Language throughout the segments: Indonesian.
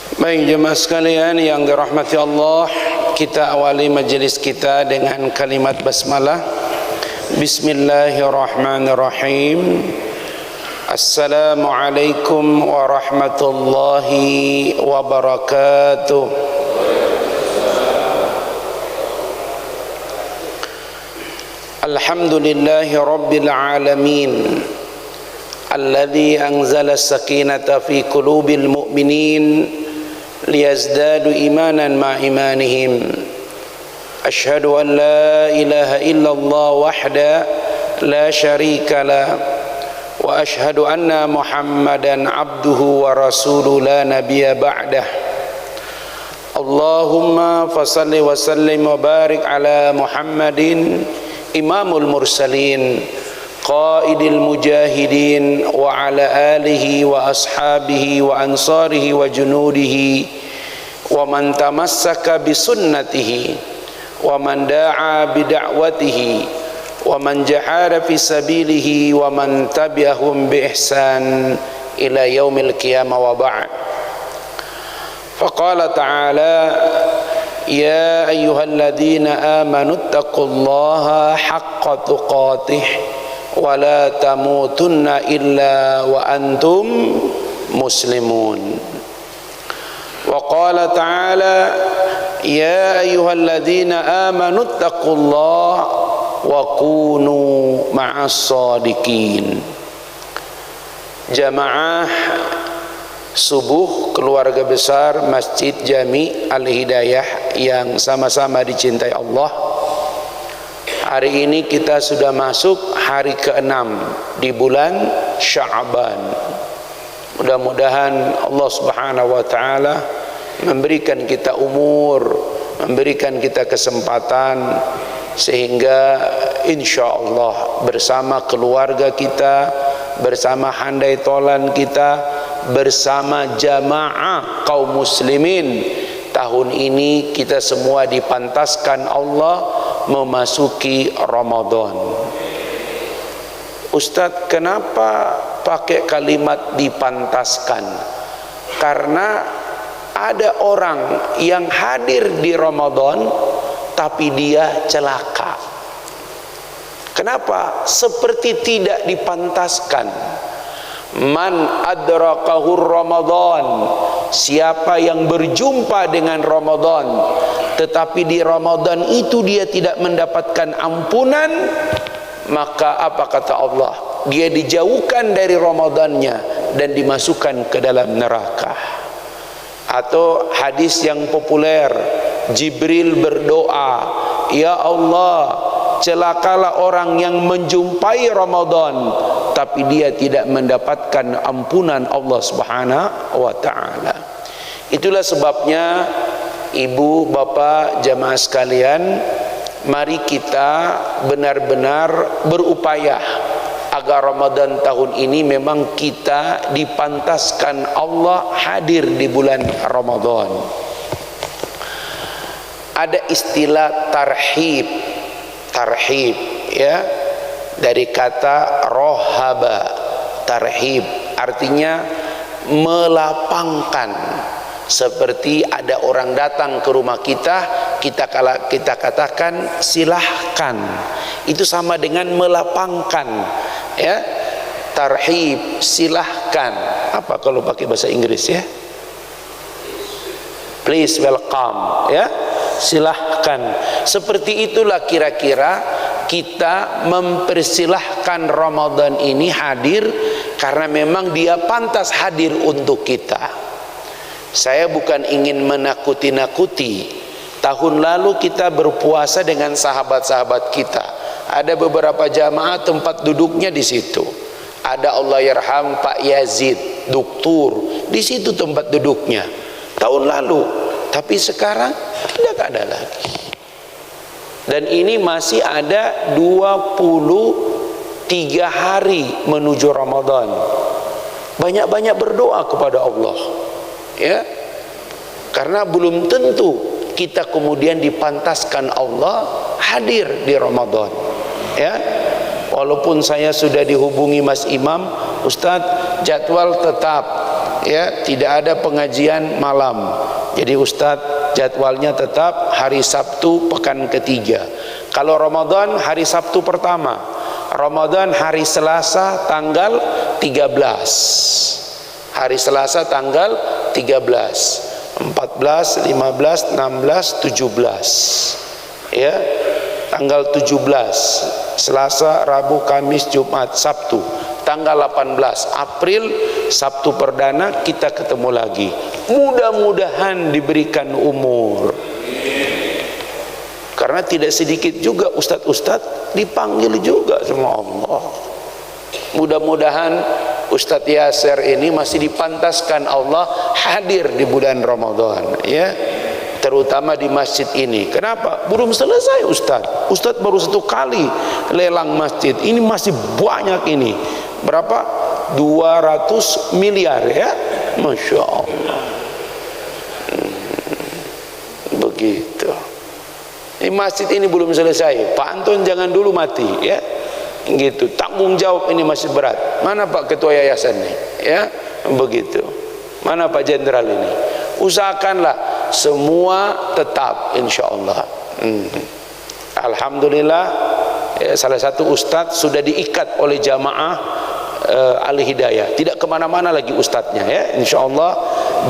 Baik jemaah sekalian yang dirahmati Allah, kita awali majelis kita dengan kalimat basmalah. Bismillahirrahmanirrahim. Assalamualaikum warahmatullahi wabarakatuh. Alhamdulillahi rabbil alamin, alladzi anzala as-sakinata fi qulubil mu'minin liyazdadu imanan ma imanihim. Asyhadu an la ilaha illallah wahda la syarika la wa asyhadu anna Muhammadan abduhu wa rasuluhu la nabiyya ba'dah. Allahumma fasalli wa sallim wa barik ala Muhammadin imamul mursalin qaidil mujahidin wa ala alihi wa ashabihi wa ansarihi wa junudihi wa man tamassaka bi sunnatihi wa man da'a bi da'watihi wa man jahada fi sabilihi wa man tabi'ahum bi ihsan ila yaumil qiyamah wa ba'd. Faqala ta'ala ya ayyuhalladzina amanu taqullaha haqqa tuqatih wa la tamutunna illa wa antum muslimun. Wa qala ta'ala ya ayyuhalladzina amanu taqullaha wa kunu ma'as shadiqin. Jamaah subuh keluarga besar Masjid Jami Al-Hidayah yang sama-sama dicintai Allah, hari ini kita sudah masuk hari ke-6 di bulan Sya'ban. Mudah-mudahan Allah Subhanahu wa taala memberikan kita umur, memberikan kita kesempatan sehingga insyaallah bersama keluarga kita, bersama handai tolan kita, bersama jamaah kaum muslimin, tahun ini kita semua dipantaskan Allah memasuki Ramadan. Ustadz, kenapa pakai kalimat dipantaskan? Karena ada orang yang hadir di Ramadan tapi dia celaka. Kenapa? Seperti tidak dipantaskan. Man adrakahur Ramadan, siapa yang berjumpa dengan Ramadan tetapi di Ramadan itu dia tidak mendapatkan ampunan, maka apa kata Allah? Dia dijauhkan dari Ramadannya dan dimasukkan ke dalam neraka. Atau hadis yang populer, Jibril berdoa, ya Allah, celakalah orang yang menjumpai Ramadan tapi dia tidak mendapatkan ampunan Allah Subhanahu wa taala. Itulah sebabnya ibu, bapak, jamaah sekalian, mari kita benar-benar berupaya agar Ramadan tahun ini memang kita dipantaskan Allah hadir di bulan Ramadan. Ada istilah tarhib ya, dari kata rohaba. Tarhib artinya melapangkan. Seperti ada orang datang ke rumah kita katakan silahkan, itu sama dengan melapangkan ya. Tarhib, silahkan. Apa kalau pakai bahasa Inggris ya? Please, welcome ya, silahkan. Seperti itulah kira-kira kita mempersilahkan Ramadan ini hadir karena memang dia pantas hadir untuk kita. Saya bukan ingin menakuti-nakuti. Tahun lalu kita berpuasa dengan sahabat-sahabat kita. Ada beberapa jamaah tempat duduknya di situ. Ada Allahyarham Pak Yazid, doktor, di situ tempat duduknya tahun lalu. Tapi sekarang tidak ada lagi. Dan ini masih ada 23 hari menuju Ramadan. Banyak-banyak berdoa kepada Allah ya, karena belum tentu kita kemudian dipantaskan Allah hadir di Ramadan ya. Walaupun saya sudah dihubungi Mas Imam, Ustadz jadwal tetap ya, tidak ada pengajian malam. Jadi Ustadz jadwalnya tetap hari Sabtu pekan ketiga. Kalau Ramadan hari Sabtu pertama, Ramadan hari Selasa tanggal 13, hari Selasa tanggal 13, 14, 15, 16, 17, ya, tanggal 17 Selasa, Rabu, Kamis, Jumat, Sabtu. Tanggal 18 April Sabtu perdana kita ketemu lagi. Mudah-mudahan diberikan umur. Karena tidak sedikit juga ustadz-ustadz dipanggil juga sama Allah. Mudah-mudahan Ustadz Yasir ini masih dipantaskan Allah hadir di bulan Ramadan, ya, terutama di masjid ini. Kenapa? Belum selesai Ustadz. Ustadz baru 1 kali lelang masjid. Ini masih banyak ini. Berapa? 200 miliar, ya. Masya Allah. Begitu. Ini masjid ini belum selesai. Pak Anton jangan dulu mati, ya. Gitu. Tanggung jawab ini masih berat. Mana Pak Ketua Yayasan nih? Ya, begitu. Mana Pak Jenderal ini? Usahakanlah semua tetap, insya Allah. Alhamdulillah, ya, salah satu ustadz sudah diikat oleh jamaah Al-Hidayah, tidak kemana-mana lagi ustadznya, ya. Insya Allah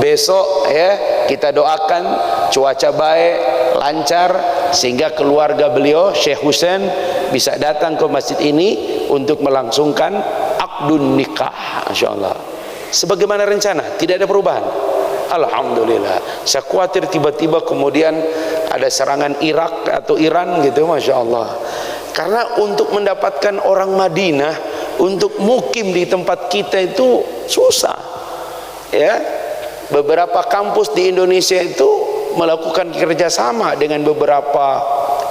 besok, ya, kita doakan cuaca baik, lancar, sehingga keluarga beliau Syekh Husain bisa datang ke masjid ini untuk melangsungkan akdun nikah, insya Allah. Sebagaimana rencana, tidak ada perubahan. Alhamdulillah. Saya khawatir tiba-tiba kemudian ada serangan Irak atau Iran gitu, masya Allah. Karena untuk mendapatkan orang Madinah untuk mukim di tempat kita itu susah, ya. Beberapa kampus di Indonesia itu melakukan kerjasama dengan beberapa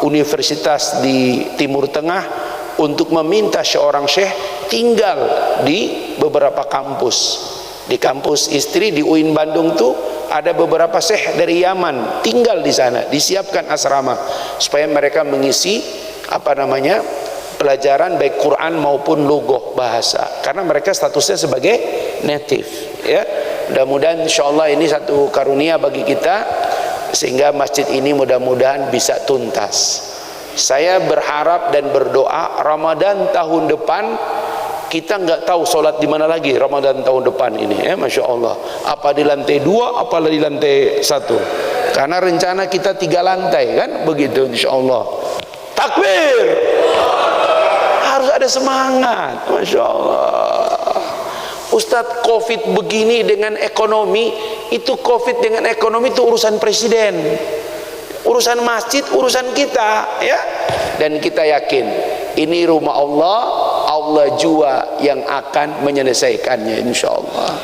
universitas di Timur Tengah untuk meminta seorang syekh tinggal di beberapa kampus. Di kampus istri di UIN Bandung tuh ada beberapa syekh dari Yaman tinggal di sana, disiapkan asrama supaya mereka mengisi pelajaran baik Quran maupun lughah bahasa, karena mereka statusnya sebagai native, ya. Mudah-mudahan insyaallah ini satu karunia bagi kita sehingga masjid ini mudah-mudahan bisa tuntas. Saya berharap dan berdoa Ramadan tahun depan kita nggak tahu sholat di mana lagi Ramadan tahun depan ini, ya, masya Allah. Apa di lantai 2, apa di lantai 1? Karena rencana kita 3 lantai, kan begitu, insya Allah. Takbir, harus ada semangat, masya Allah. Ustadz, Covid begini dengan ekonomi, itu Covid dengan ekonomi itu urusan presiden, urusan masjid, urusan kita, ya. Dan kita yakin ini rumah Allah, Allah jua yang akan menyelesaikannya, insya Allah.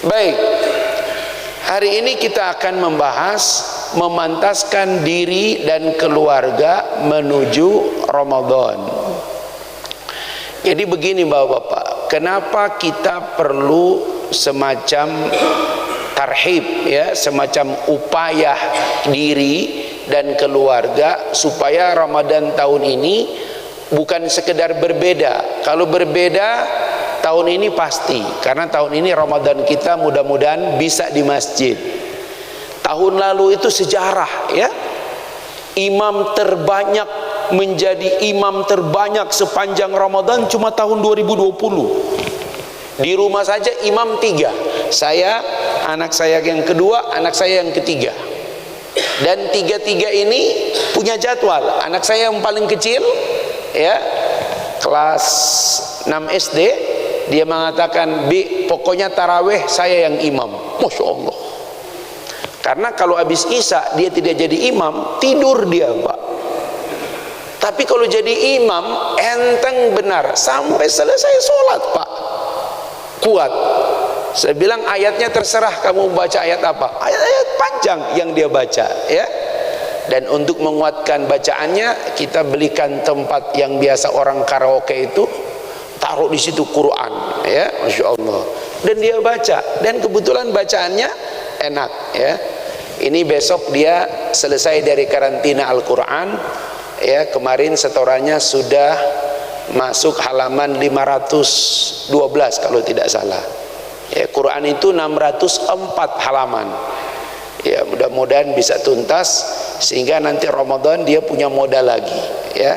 Baik, hari ini kita akan membahas memantaskan diri dan keluarga menuju Ramadan. Jadi begini Bapak-bapak, kenapa kita perlu semacam tarhib, ya, semacam upaya diri dan keluarga supaya Ramadan tahun ini bukan sekedar berbeda. Kalau berbeda tahun ini pasti, karena tahun ini Ramadan kita mudah-mudahan bisa di masjid. Tahun lalu itu sejarah, ya. Imam terbanyak, menjadi imam terbanyak sepanjang Ramadan cuma tahun 2020. Di rumah saja imam 3. Saya, anak saya yang kedua, anak saya yang ketiga. Dan 3-3 ini punya jadwal. Anak saya yang paling kecil, ya, kelas 6 SD, dia mengatakan, "Bi, pokoknya taraweh saya yang imam." Masya Allah. Karena kalau habis Isya dia tidak jadi imam, tidur dia, Pak. Tapi kalau jadi imam, enteng benar sampai selesai sholat, Pak. Kuat. Saya bilang ayatnya terserah kamu baca ayat apa. Ayat-ayat panjang yang dia baca, ya. Dan untuk menguatkan bacaannya, kita belikan tempat yang biasa orang karaoke itu, taruh di situ Quran, ya, masya Allah. Dan dia baca, dan kebetulan bacaannya enak, ya. Ini besok dia selesai dari karantina Al-Quran, ya. Kemarin setorannya sudah masuk halaman 512 kalau tidak salah. Ya, Quran itu 604 halaman. Ya, mudah-mudahan bisa tuntas sehingga nanti Ramadan dia punya modal lagi, ya.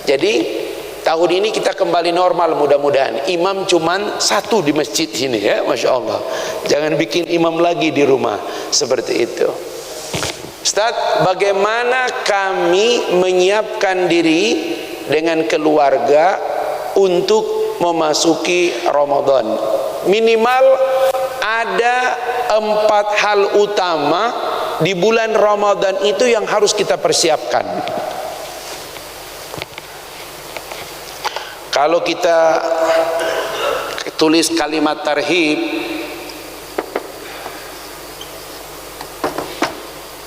Jadi tahun ini kita kembali normal mudah-mudahan. Imam cuman satu di masjid sini, ya, Masya Allah. Jangan bikin imam lagi di rumah seperti itu. Ustaz, bagaimana kami menyiapkan diri dengan keluarga untuk memasuki Ramadan? Minimal ada 4 hal utama di bulan Ramadan itu yang harus kita persiapkan. Kalau kita tulis kalimat tarhib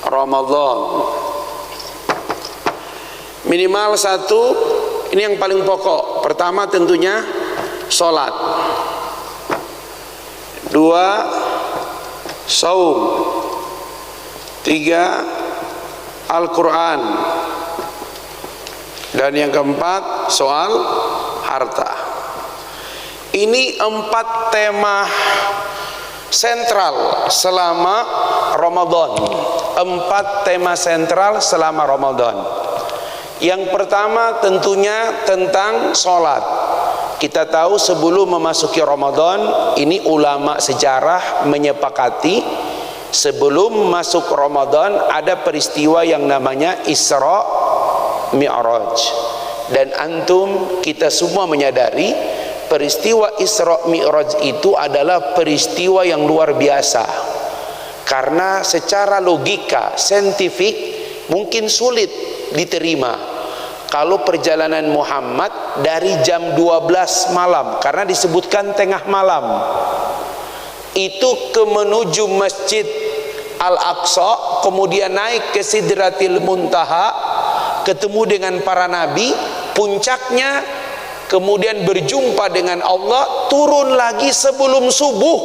Ramadan, minimal 1, ini yang paling pokok. Pertama tentunya sholat, 2 saum, 3 Al-Quran, dan yang keempat soal harta. Ini 4 tema sentral selama Ramadan. 4 tema sentral selama Ramadan. Yang pertama tentunya tentang sholat. Kita tahu sebelum memasuki Ramadan, ini ulama sejarah menyepakati sebelum masuk Ramadan ada peristiwa yang namanya Isra Mi'raj. Dan antum, kita semua menyadari peristiwa Isra Mi'raj itu adalah peristiwa yang luar biasa. Karena secara logika, saintifik mungkin sulit diterima kalau perjalanan Muhammad dari jam 12 malam, karena disebutkan tengah malam, itu ke menuju Masjid Al-Aqsa, kemudian naik ke Sidratil Muntaha, ketemu dengan para nabi, puncaknya kemudian berjumpa dengan Allah, turun lagi sebelum subuh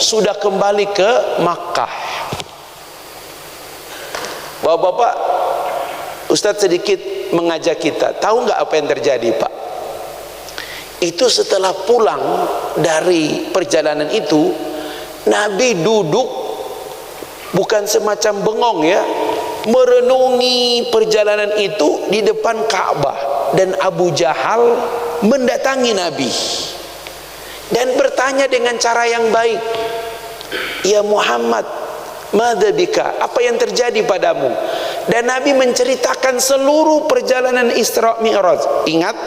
sudah kembali ke Makkah. Bapak-bapak, Ustadz sedikit mengajak kita, tahu nggak apa yang terjadi, Pak? Itu setelah pulang dari perjalanan itu, Nabi duduk bukan semacam bengong, ya, merenungi perjalanan itu di depan Ka'bah. Dan Abu Jahal mendatangi Nabi dan bertanya dengan cara yang baik, "Ya Muhammad, madza bika? Apa yang terjadi padamu?" Dan Nabi menceritakan seluruh perjalanan Isra Mi'raj. Ingat,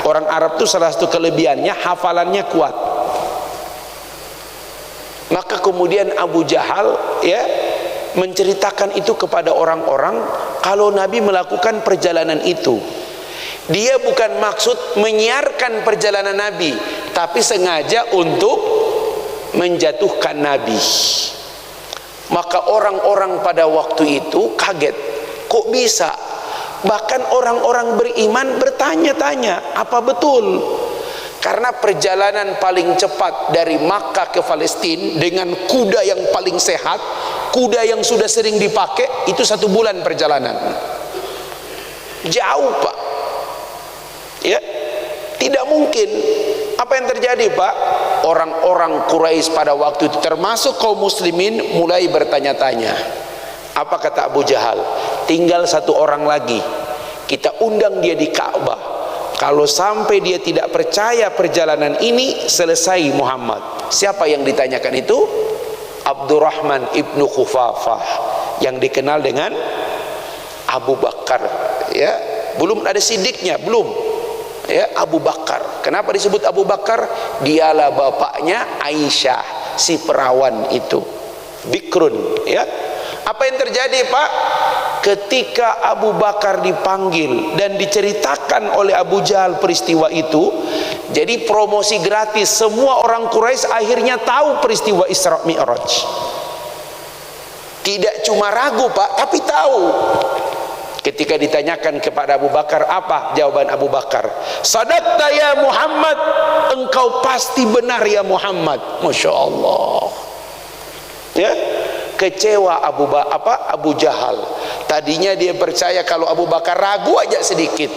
orang Arab itu salah satu kelebihannya hafalannya kuat. Maka kemudian Abu Jahal, ya, menceritakan itu kepada orang-orang kalau Nabi melakukan perjalanan itu. Dia bukan maksud menyiarkan perjalanan Nabi, tapi sengaja untuk menjatuhkan Nabi. Maka orang-orang pada waktu itu kaget, kok bisa? Bahkan orang-orang beriman bertanya-tanya, apa betul? Karena perjalanan paling cepat dari Makkah ke Palestina dengan kuda yang paling sehat, kuda yang sudah sering dipakai, itu 1 bulan perjalanan. Jauh, Pak. Ya, tidak mungkin. Apa yang terjadi, Pak? Orang-orang Quraisy pada waktu itu, termasuk kaum muslimin, mulai bertanya-tanya. Apa kata Abu Jahal? Tinggal 1 orang lagi, kita undang dia di Ka'bah. Kalau sampai dia tidak percaya perjalanan ini, selesai Muhammad. Siapa yang ditanyakan itu? Abdurrahman ibnu Khufafah, yang dikenal dengan Abu Bakar. Ya, belum ada sidiknya, belum. Ya, Abu Bakar. Kenapa disebut Abu Bakar? Dialah bapaknya Aisyah, si perawan itu, Bikrun. Ya, apa yang terjadi, Pak? Ketika Abu Bakar dipanggil dan diceritakan oleh Abu Jahal peristiwa itu, jadi promosi gratis. Semua orang Quraisy akhirnya tahu peristiwa Isra Mi'raj. Tidak cuma ragu, Pak, tapi tahu. Ketika ditanyakan kepada Abu Bakar, apa jawaban Abu Bakar? Sadaqta ya Muhammad, engkau pasti benar ya Muhammad. Masya Allah. Ya, kecewa Abu Jahal. Tadinya dia percaya kalau Abu Bakar ragu aja sedikit,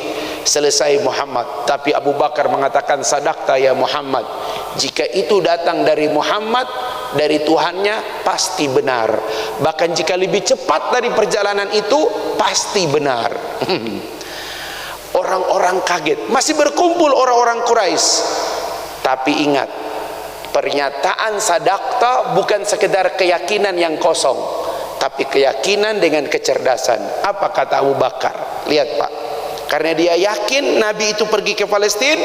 selesai Muhammad. Tapi Abu Bakar mengatakan, sadaqta ya Muhammad. Jika itu datang dari Muhammad, dari Tuhannya pasti benar. Bahkan jika lebih cepat dari perjalanan itu pasti benar. Orang-orang kaget, masih berkumpul orang-orang Quraisy. Tapi ingat, pernyataan sadaqta bukan sekedar keyakinan yang kosong, tapi keyakinan dengan kecerdasan. Apa kata Abu Bakar? Lihat Pak, karena dia yakin Nabi itu pergi ke Palestina,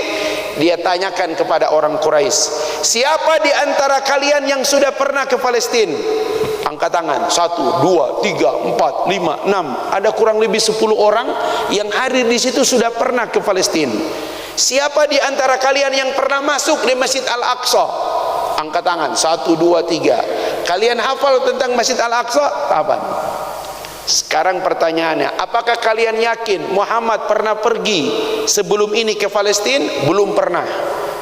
dia tanyakan kepada orang Quraisy, siapa di antara kalian yang sudah pernah ke Palestina? Angkat tangan. 1, 2, 3, 4, 5, 6. Ada kurang lebih 10 orang yang hadir di situ sudah pernah ke Palestina. Siapa di antara kalian yang pernah masuk di Masjid Al-Aqsa? Angkat tangan. 1, 2, 3. Kalian hafal tentang Masjid Al-Aqsa? Kapan? Sekarang pertanyaannya, apakah kalian yakin Muhammad pernah pergi sebelum ini ke Palestina? Belum pernah.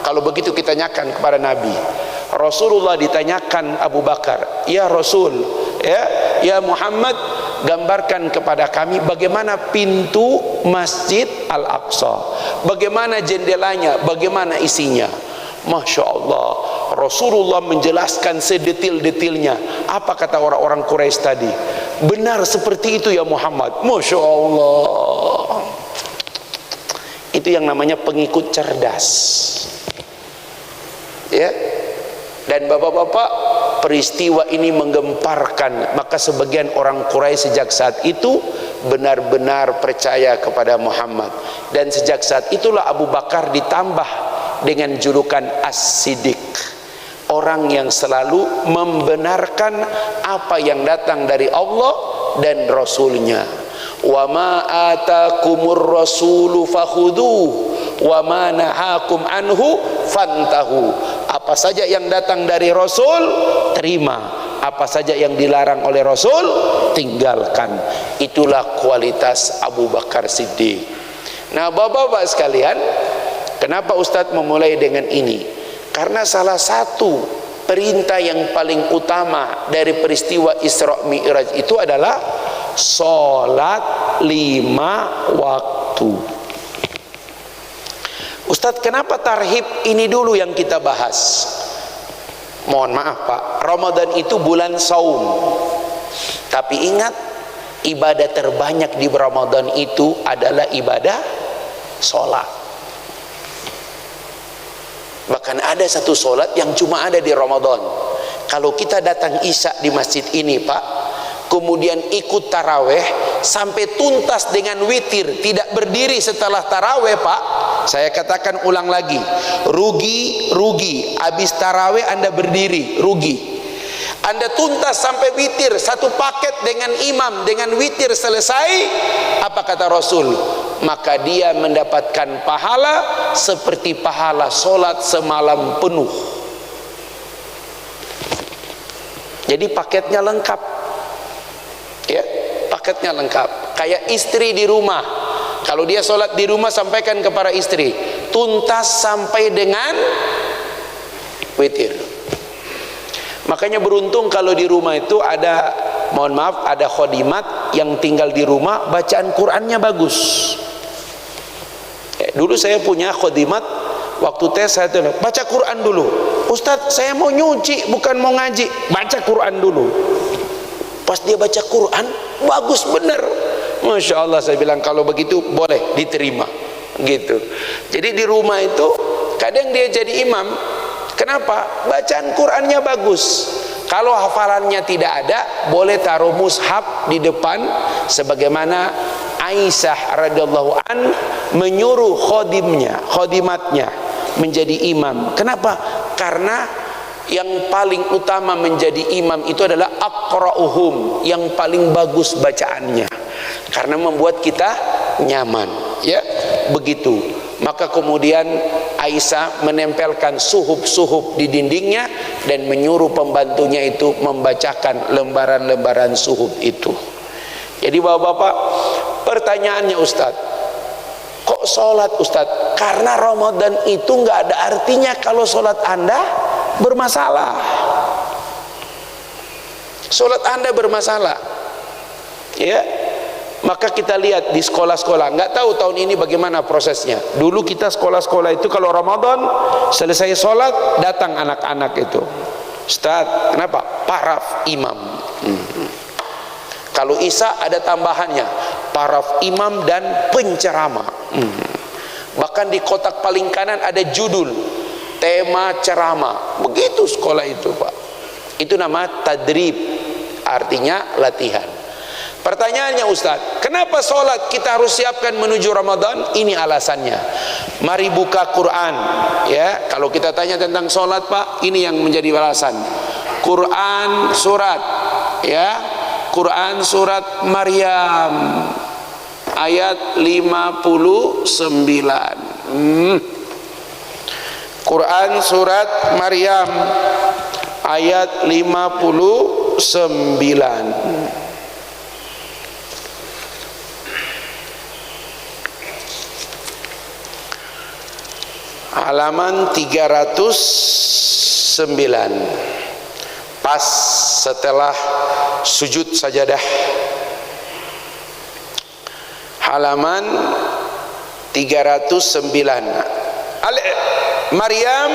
Kalau begitu kita tanyakan kepada Nabi. Rasulullah ditanyakan Abu Bakar, ya Rasul, ya Muhammad, gambarkan kepada kami bagaimana pintu Masjid Al-Aqsa, bagaimana jendelanya, bagaimana isinya. Masya Allah, Rasulullah menjelaskan sedetil-detilnya. Apa kata orang-orang Quraisy tadi? Benar seperti itu ya Muhammad. Masya Allah. Itu yang namanya pengikut cerdas. Ya. Dan bapak-bapak, peristiwa ini menggemparkan. Maka sebagian orang Quraisy sejak saat itu benar-benar percaya kepada Muhammad. Dan sejak saat itulah Abu Bakar ditambah dengan julukan As-Siddiq, orang yang selalu membenarkan apa yang datang dari Allah dan Rasulnya. Wa ma atakumur rasulu fakhuduh wa ma nahakum anhu fantahu. Apa saja yang datang dari Rasul terima, apa saja yang dilarang oleh Rasul tinggalkan. Itulah kualitas Abu Bakar Siddiq. Nah bapak-bapak sekalian, kenapa Ustadz memulai dengan ini? Karena salah satu perintah yang paling utama dari peristiwa Isra Mi'raj itu adalah sholat 5 waktu. Ustadz, kenapa tarhib ini dulu yang kita bahas? Mohon maaf Pak, Ramadan itu bulan saum. Tapi ingat, ibadah terbanyak di Ramadan itu adalah ibadah sholat. Bahkan ada satu sholat yang cuma ada di Ramadan. Kalau kita datang Isya di masjid ini Pak, kemudian ikut taraweh sampai tuntas dengan witir, tidak berdiri setelah taraweh Pak, saya katakan ulang lagi, rugi. Habis taraweh Anda berdiri, rugi. Anda tuntas sampai witir, satu paket dengan imam, dengan witir selesai, apa kata Rasul? Maka dia mendapatkan pahala seperti pahala solat semalam penuh. Jadi paketnya lengkap, ya, paketnya lengkap. Kayak istri di rumah, kalau dia solat di rumah sampaikan kepada istri, tuntas sampai dengan witir. Makanya beruntung kalau di rumah itu ada, mohon maaf, ada khodimat yang tinggal di rumah, bacaan Qur'annya bagus. Dulu saya punya khodimat, waktu tes saya tuh baca Quran dulu. Ustadz, saya mau nyuci bukan mau ngaji, baca Quran dulu. Pas dia baca Quran bagus bener, Masya Allah. Saya bilang kalau begitu boleh diterima gitu. Jadi di rumah itu kadang dia jadi imam. Kenapa? Bacaan Qurannya bagus. Kalau hafalannya tidak ada, boleh taruh mushaf di depan, sebagaimana Aisyah radhiyallahu an menyuruh khodimatnya menjadi imam. Kenapa? Karena yang paling utama menjadi imam itu adalah aqra'uhum, yang paling bagus bacaannya, karena membuat kita nyaman, ya begitu. Maka kemudian Aisyah menempelkan suhuf-suhuf di dindingnya dan menyuruh pembantunya itu membacakan lembaran-lembaran suhuf itu. Jadi bapak-bapak, pertanyaannya Ustadz, kok sholat Ustadz? Karena Ramadan itu nggak ada artinya kalau sholat Anda bermasalah. Sholat Anda bermasalah, ya. Maka kita lihat di sekolah-sekolah, nggak tahu tahun ini bagaimana prosesnya. Dulu kita sekolah-sekolah itu kalau Ramadan selesai sholat datang anak-anak itu, Ustaz, kenapa? Paraf imam. Kalau Isya ada tambahannya, paraf imam dan penceramah. Bahkan di kotak paling kanan ada judul tema ceramah. Begitu sekolah itu, Pak. Itu nama tadrib, artinya latihan. Pertanyaannya, Ustaz, kenapa sholat kita harus siapkan menuju Ramadan? Ini alasannya. Mari buka Quran, ya. Kalau kita tanya tentang sholat, Pak, ini yang menjadi alasan. Quran surat, ya, Quran surat Maryam ayat 59. Quran surat Maryam ayat 59. Halaman 309, pas setelah sujud sajadah. Halaman 309, Maryam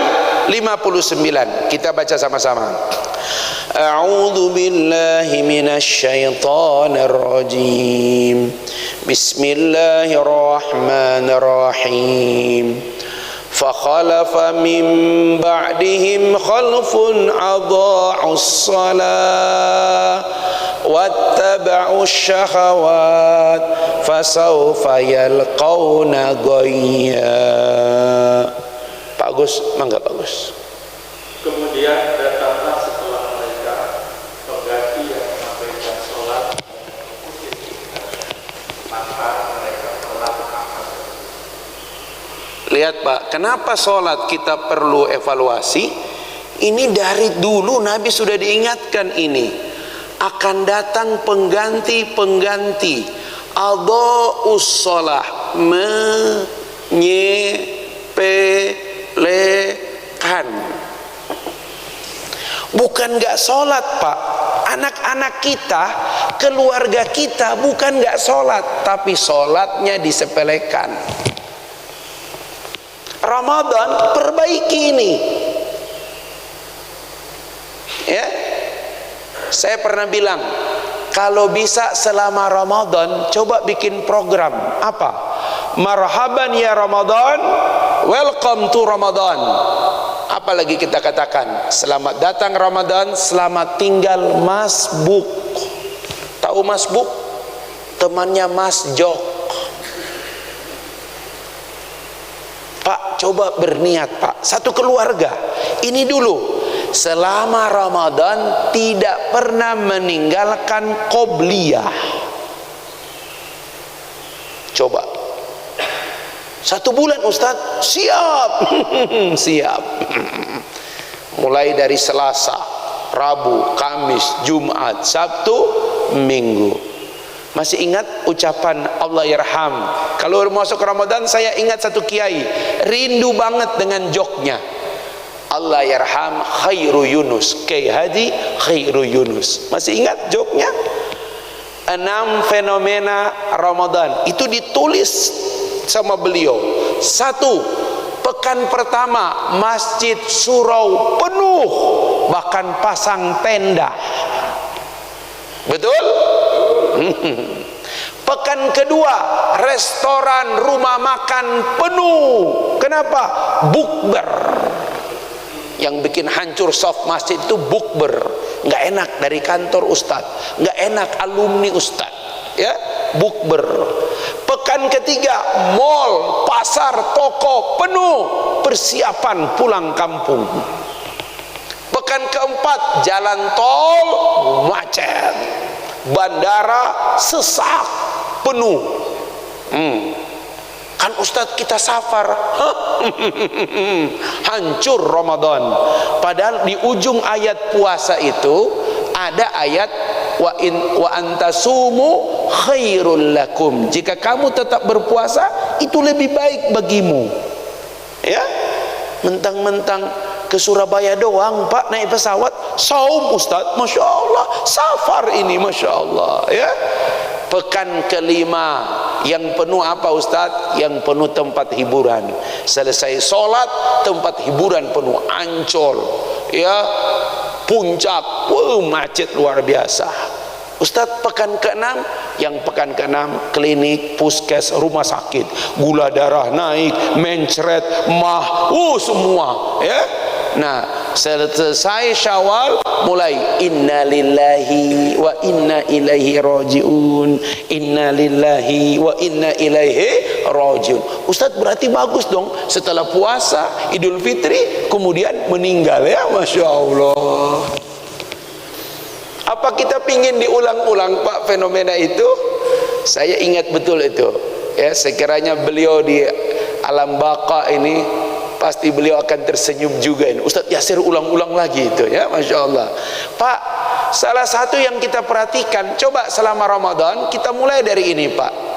59. Kita baca sama-sama. A'udzu billahi minasy syaithanir rajim. Bismillahirrahmanirrahim. فخلف من بعدهم خلف أضاعوا الصلاة واتبعوا الشهوات فسوف يلقون غيا. Pak Agus, mangga Pak Agus. Kemudian datanglah setelah mereka pengganti yang mengabaikan sholat, maka mereka telah akan. Lihat Pak, kenapa sholat kita perlu evaluasi? Ini dari dulu Nabi sudah diingatkan ini. Akan datang pengganti-pengganti. Adha'us sholah, menyepelekan. Bukan gak sholat Pak. Anak-anak kita, keluarga kita bukan gak sholat, tapi sholatnya disepelekan. Ramadan perbaiki ini, ya. Saya pernah bilang, kalau bisa selama Ramadan coba bikin program apa? Marhaban ya Ramadan, welcome to Ramadan. Apalagi kita katakan, selamat datang Ramadan, selamat tinggal Mas Buk. Tahu Mas Buk? Temannya Mas Jok. Pak, coba berniat Pak, satu keluarga ini dulu selama Ramadan tidak pernah meninggalkan qobliyah. Coba 1 bulan Ustadz, siap. Siap. Mulai dari Selasa, Rabu, Kamis, Jumat, Sabtu, Minggu. Masih ingat ucapan Allah yarham? Kalau masuk Ramadan saya ingat satu kiai, rindu banget dengan joknya. Allah yarham Khairu Yunus, Kiai Haji Khairu Yunus. Masih ingat joknya? 6 fenomena Ramadan itu ditulis sama beliau. 1, pekan pertama Masjid Surau penuh, bahkan pasang tenda. Betul? Pekan kedua restoran, rumah makan penuh. Kenapa? Bukber. Yang bikin hancur soft masjid itu bukber. Nggak enak dari kantor Ustadz, nggak enak alumni Ustadz, ya, bukber. Pekan ketiga mall, pasar, toko penuh, persiapan pulang kampung. Pekan keempat jalan tol macet, bandara sesak penuh. Kan Ustadz kita safar. Hancur Ramadan. Padahal di ujung ayat puasa itu ada ayat wa antasumu khairul lakum. Jika kamu tetap berpuasa itu lebih baik bagimu. Ya, mentang-mentang ke Surabaya doang Pak naik pesawat saum Ustadz, Masya Allah, safar ini Masya Allah, ya. Pekan kelima yang penuh apa Ustadz? Yang penuh tempat hiburan. Selesai sholat tempat hiburan penuh, Ancol, ya, puncak, macet luar biasa. Ustadz, pekan ke-6, yang pekan ke-6 klinik, puskes, rumah sakit, gula darah naik, mencret, mah, semua ya. Nah, selesai Syawal mulai inna lillahi wa inna ilaihi rajiun, inna lillahi wa inna ilaihi rajiun. Ustadz, berarti bagus dong, setelah puasa Idul Fitri kemudian meninggal ya, Masya Allah. Apa kita pingin diulang-ulang Pak fenomena itu? Saya ingat betul itu ya, sekiranya beliau di alam baka ini pasti beliau akan tersenyum juga ini. Ustadz Yasir ulang-ulang lagi itu ya, Masya Allah. Pak, salah satu yang kita perhatikan, coba selama Ramadan kita mulai dari ini Pak.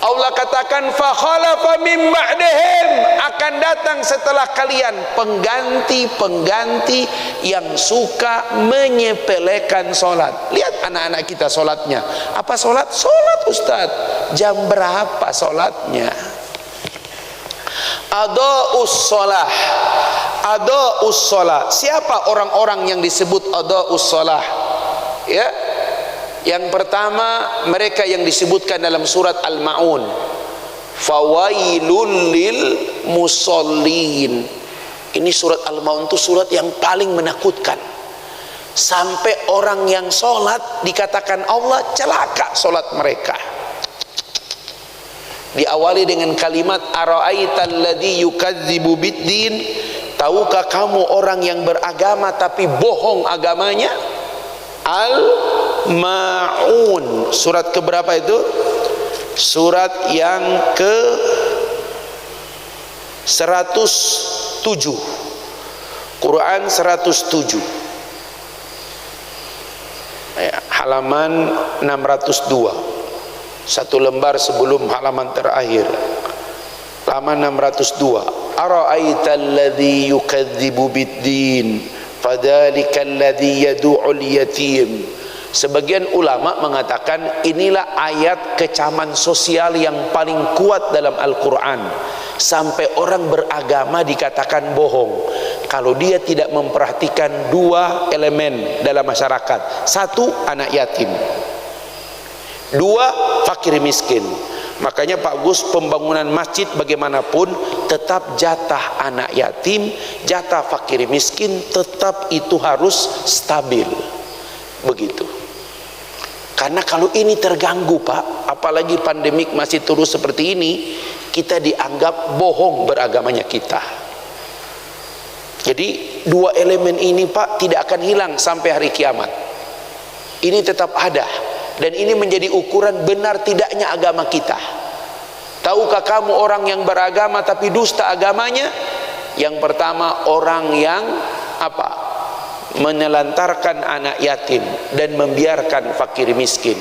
Allah katakan fa khalafa min ba'dihim, akan datang setelah kalian pengganti-pengganti yang suka menyepelekan sholat. Lihat anak-anak kita sholatnya. Apa sholat? Sholat Ustadz. Jam berapa sholatnya? Ada'us sholah, ada'us sholah. Siapa orang-orang yang disebut ada'us sholah? Ya, yang pertama mereka yang disebutkan dalam surat Al-Ma'un, fawailul lil musallin. Ini surat Al-Ma'un itu surat yang paling menakutkan. Sampai orang yang sholat dikatakan Allah celaka sholat mereka. Diawali dengan kalimat ara'aital ladzi yukadzibu biddin, tahukah kamu orang yang beragama tapi bohong agamanya? Al-Ma'un, surat keberapa itu? Surat yang ke 107, Quran 107, halaman 602, satu lembar sebelum halaman terakhir, halaman 602. Ara'aital ladzi yukadzibu biddin fadzalikal ladzi yad'ul yatim. Sebagian ulama mengatakan inilah ayat kecaman sosial yang paling kuat dalam Al-Quran. Sampai orang beragama dikatakan bohong kalau dia tidak memperhatikan dua elemen dalam masyarakat. Satu, anak yatim. Dua, fakir miskin. Makanya Pak Gus, pembangunan masjid bagaimanapun tetap jatah anak yatim, jatah fakir miskin, tetap itu harus stabil. Begitu. Karena kalau ini terganggu Pak, apalagi pandemik masih terus seperti ini, kita dianggap bohong beragamanya kita. Jadi dua elemen ini Pak tidak akan hilang sampai hari kiamat. Ini tetap ada. Dan ini menjadi ukuran benar tidaknya agama kita. Tahukah kamu orang yang beragama tapi dusta agamanya? Yang pertama, orang yang apa? Menelantarkan anak yatim dan membiarkan fakir miskin.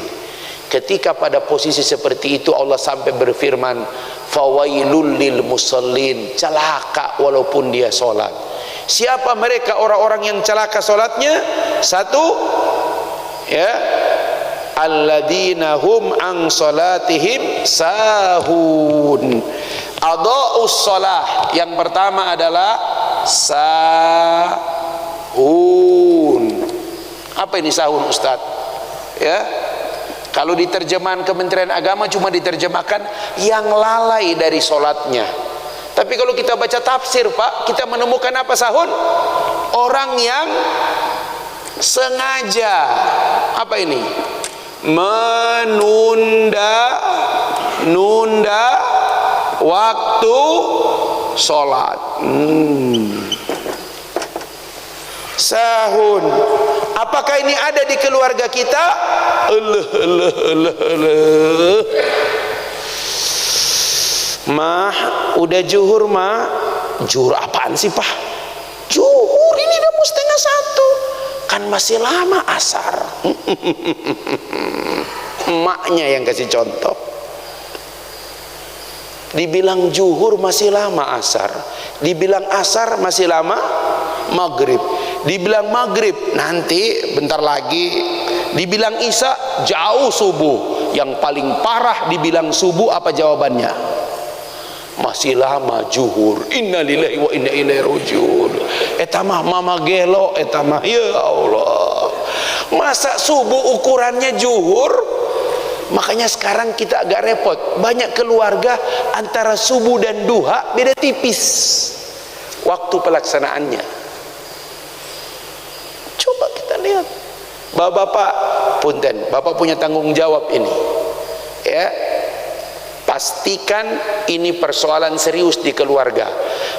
Ketika pada posisi seperti itu Allah sampai berfirman, fawailul lil musallin, celaka walaupun dia sholat. Siapa mereka orang-orang yang celaka sholatnya? Satu, ya, alladzina hum an salatihim sahun. Adha'us shalah, yang pertama adalah sahun. Apa ini sahun Ustaz? Ya, kalau di terjemahan Kementerian Agama cuma diterjemahkan yang lalai dari sholatnya. Tapi kalau kita baca tafsir Pak, kita menemukan apa sahun? Orang yang sengaja apa ini? Menunda waktu sholat. Sahun. Apakah ini ada di keluarga kita? Mah, udah zuhur mah. Zuhur apaan sih Pak? Zuhur ini udah mau 12:30. Kan masih lama asar. Emaknya yang kasih contoh. Dibilang zuhur masih lama asar, dibilang asar masih lama maghrib, dibilang maghrib nanti bentar lagi, dibilang isya jauh subuh. Yang paling parah dibilang subuh, apa jawabannya? Masih lama zuhur. Innalillahi wa inna ilaihi rajiun. Eta mah mama gelo, eta mah ya Allah. Masa subuh ukurannya zuhur? Makanya sekarang kita agak repot. Banyak keluarga antara subuh dan duha beda tipis waktu pelaksanaannya. Coba kita lihat. Bapak-bapak, punten, bapak punya tanggung jawab ini. Ya. Pastikan ini persoalan serius di keluarga.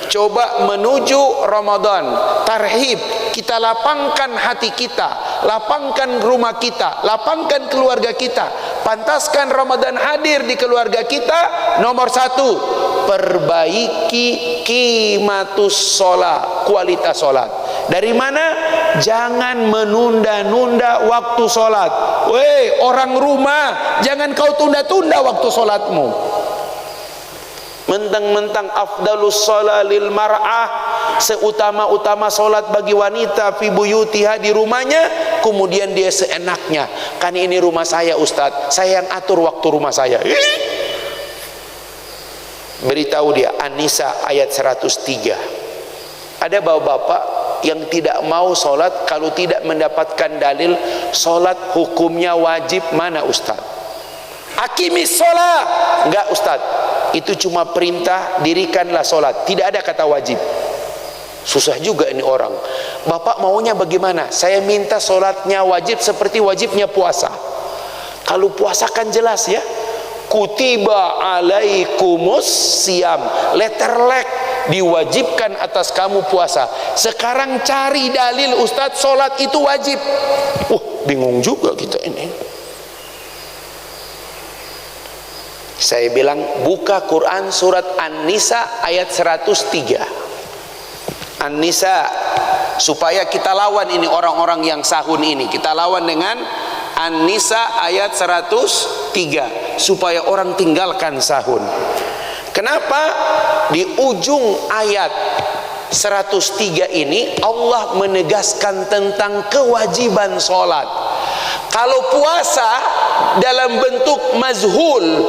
Coba menuju Ramadan, tarhib, kita lapangkan hati kita, lapangkan rumah kita, lapangkan keluarga kita. Pantaskan Ramadan hadir di keluarga kita. Nomor 1, perbaiki qimatus sholat, kualitas sholat. Dari mana? Jangan menunda-nunda waktu sholat. Weh, orang rumah, jangan kau tunda-tunda waktu sholatmu. Mentang-mentang afdalus sholat lil mar'ah, seutama-utama sholat bagi wanita fi buyutiha, di rumahnya, kemudian dia seenaknya. Kan ini rumah saya Ustadz, saya yang atur waktu rumah saya. Beritahu dia, An-Nisa ayat 103. Ada bapak-bapak yang tidak mau sholat kalau tidak mendapatkan dalil sholat hukumnya wajib. Mana Ustadz? Aqimis sholat. Enggak Ustadz, itu cuma perintah, dirikanlah sholat, tidak ada kata wajib. Susah juga ini orang. Bapak maunya bagaimana? Saya minta sholatnya wajib seperti wajibnya puasa. Kalau puasa kan jelas ya, kutiba alaikumus siyam, letterlek, diwajibkan atas kamu puasa. Sekarang cari dalil Ustadz sholat itu wajib. Bingung juga kita ini. Saya bilang buka Quran surat An-Nisa ayat 103. An-Nisa, supaya kita lawan ini orang-orang yang sahun ini. Kita lawan dengan An-Nisa ayat 103 supaya orang tinggalkan sahun. Kenapa? Di ujung ayat 103 ini Allah menegaskan tentang kewajiban sholat. Kalau puasa dalam bentuk mazhul,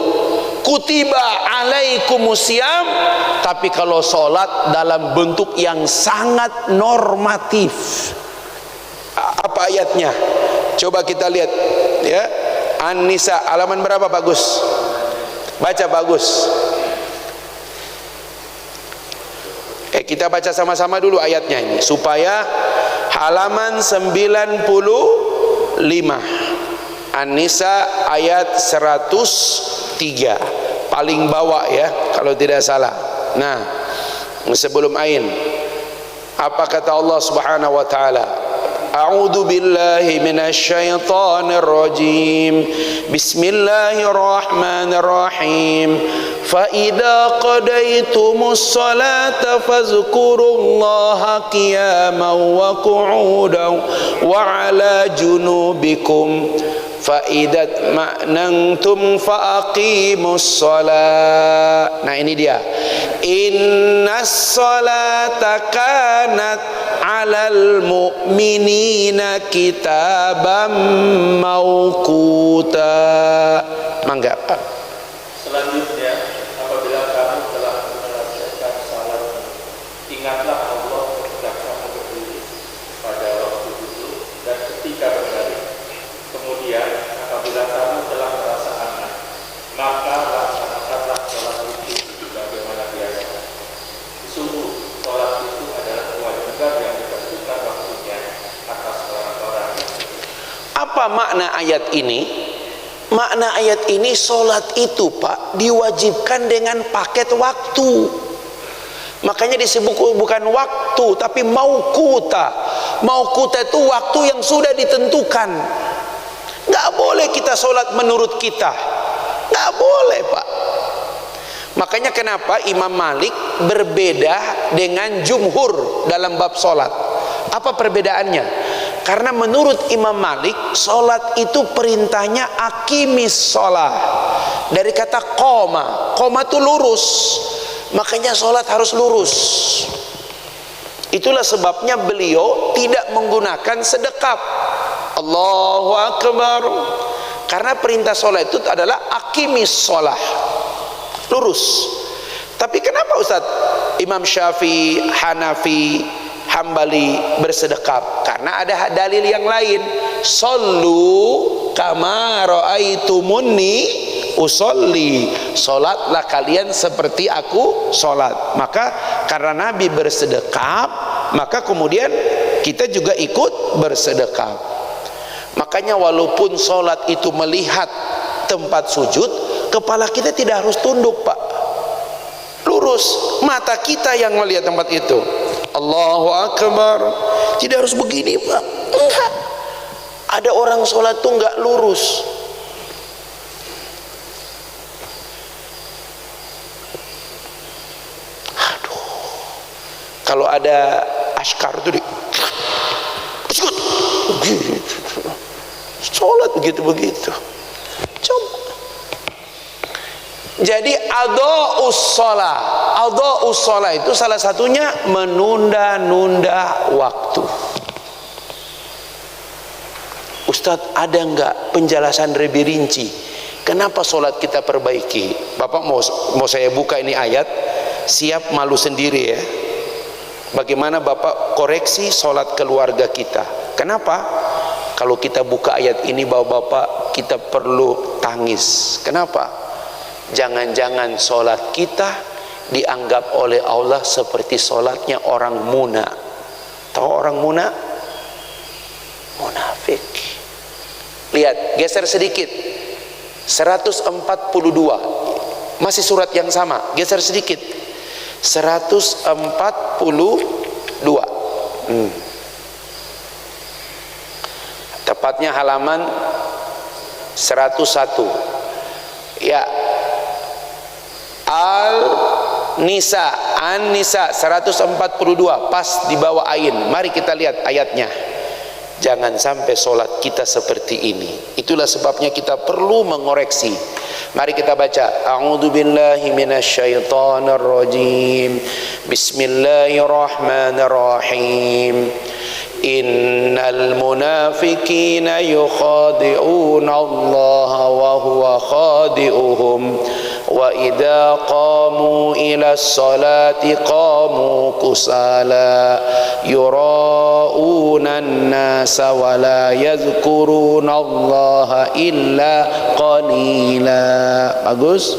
kutiba alaikumusiyam, tapi kalau sholat dalam bentuk yang sangat normatif. Apa ayatnya? Coba kita lihat ya. An-Nisa halaman berapa Bagus? Baca Bagus. Kita baca sama-sama dulu ayatnya ini supaya halaman 95. An-Nisa ayat 103 paling bawah ya kalau tidak salah. Nah, sebelum ain, apa kata Allah Subhanahu wa taala? A'udzu billahi minasyaitonir rajim. Bismillahirrahmanirrahim. Fa idza qadaytumus salata fazkurullaha qiyaman wa qu'udan wa 'ala junubikum. Fa idza ma'nantum fa aqimus shalah. Nah ini dia. Innas salata kanat 'alal mu'minina kitaban mauquta. Mangga Pak. Selanjutnya, apabila kamu telah menyelesaikan salat, ingatlah Allah ketika kamu berdiri pada waktu duduk dan ketika berbaring. Kemudian apabila kamu telah merasa aman, maka laksanakanlah sholat itu sebagaimana biasa. Sungguh sholat itu adalah kewajiban yang ditentukan waktunya atas orang-orang yang beriman. Apa makna ayat ini? Makna ayat ini, sholat itu Pak diwajibkan dengan paket waktu. Makanya disebut bukan waktu tapi mauquta. Mauquta itu waktu yang sudah ditentukan. Nggak boleh kita sholat menurut kita, nggak boleh Pak. Makanya kenapa Imam Malik berbeda dengan jumhur dalam bab sholat. Apa perbedaannya? Karena menurut Imam Malik, sholat itu perintahnya aqimis sholat. Dari kata qoma, qoma itu lurus. Makanya sholat harus lurus. Itulah sebabnya beliau tidak menggunakan sedekap. Allahu Akbar. Karena perintah sholat itu adalah aqimis sholat, lurus. Tapi kenapa Ustaz Imam Syafi'i, Hanafi, kembali bersedekap? Karena ada dalil yang lain. Sallu kama ra'aitumuni usolli, solatlah kalian seperti aku solat. Maka karena Nabi bersedekap, maka kemudian kita juga ikut bersedekap. Makanya walaupun solat itu melihat tempat sujud, kepala kita tidak harus tunduk, Pak, lurus, mata kita yang melihat tempat itu. Allahu Akbar, tidak harus begini, Pak. Enggak. Ada orang sholat tuh enggak lurus. Aduh, kalau ada askar tuh sholat begitu-begitu. Coba. Jadi adha'us shalah itu salah satunya menunda-nunda waktu. Ustadz, ada enggak penjelasan lebih rinci kenapa sholat kita perbaiki? Bapak mau saya buka ini ayat, siap malu sendiri ya. Bagaimana Bapak koreksi sholat keluarga kita? Kenapa? Kalau kita buka ayat ini Bapak, kita perlu tangis. Kenapa? Jangan-jangan sholat kita dianggap oleh Allah seperti sholatnya orang muna. Tahu orang muna? Munafik. Lihat, geser sedikit. 142. Masih surat yang sama, geser sedikit. 142. Tepatnya halaman 101. Ya. An-Nisa 142, pas di bawah ain. Mari kita lihat ayatnya. Jangan sampai solat kita seperti ini. Itulah sebabnya kita perlu mengoreksi. Mari kita baca. A'udzubillahi minasyaitonir rajim. Bismillahirrahmanirrahim. Innal munafiqina yukhadi'una Allah wa huwa khadi'uhum wa idza qamu ila sholati qamu kusala yura'una an-nasa wa la yadhkuruna Allah illa qalila. Bagus.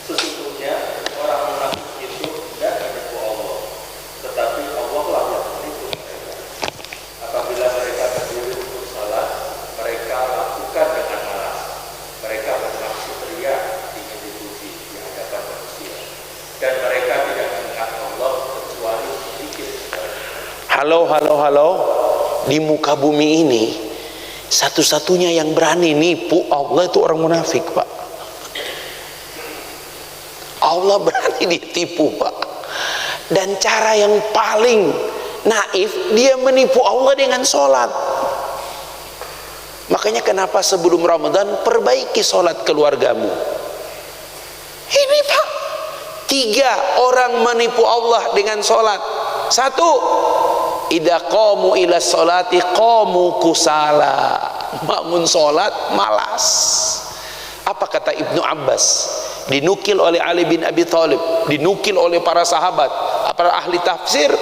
Sesungguhnya orang munafik itu tidak menipu Allah, tetapi Allah lah yang menipu mereka. Apabila mereka berdiri untuk salat, mereka lakukan dengan malas. Mereka bermaksud ria, ingin dipuji di hadapan manusia, dan mereka tidak mengingat Allah kecuali sedikit. Halo. Di muka bumi ini satu-satunya yang berani nipu Allah itu orang munafik, Pak. Allah berani ditipu, Pak. Dan cara yang paling naif, dia menipu Allah dengan sholat. Makanya kenapa sebelum Ramadan perbaiki sholat keluargamu. Ini, Pak, 3 orang menipu Allah dengan sholat. 1, idza qamu ila sholati qamu kusala. Bangun sholat malas. Apa kata Ibnu Abbas? Dinukil oleh Ali bin Abi Thalib, dinukil oleh para sahabat, para ahli tafsir.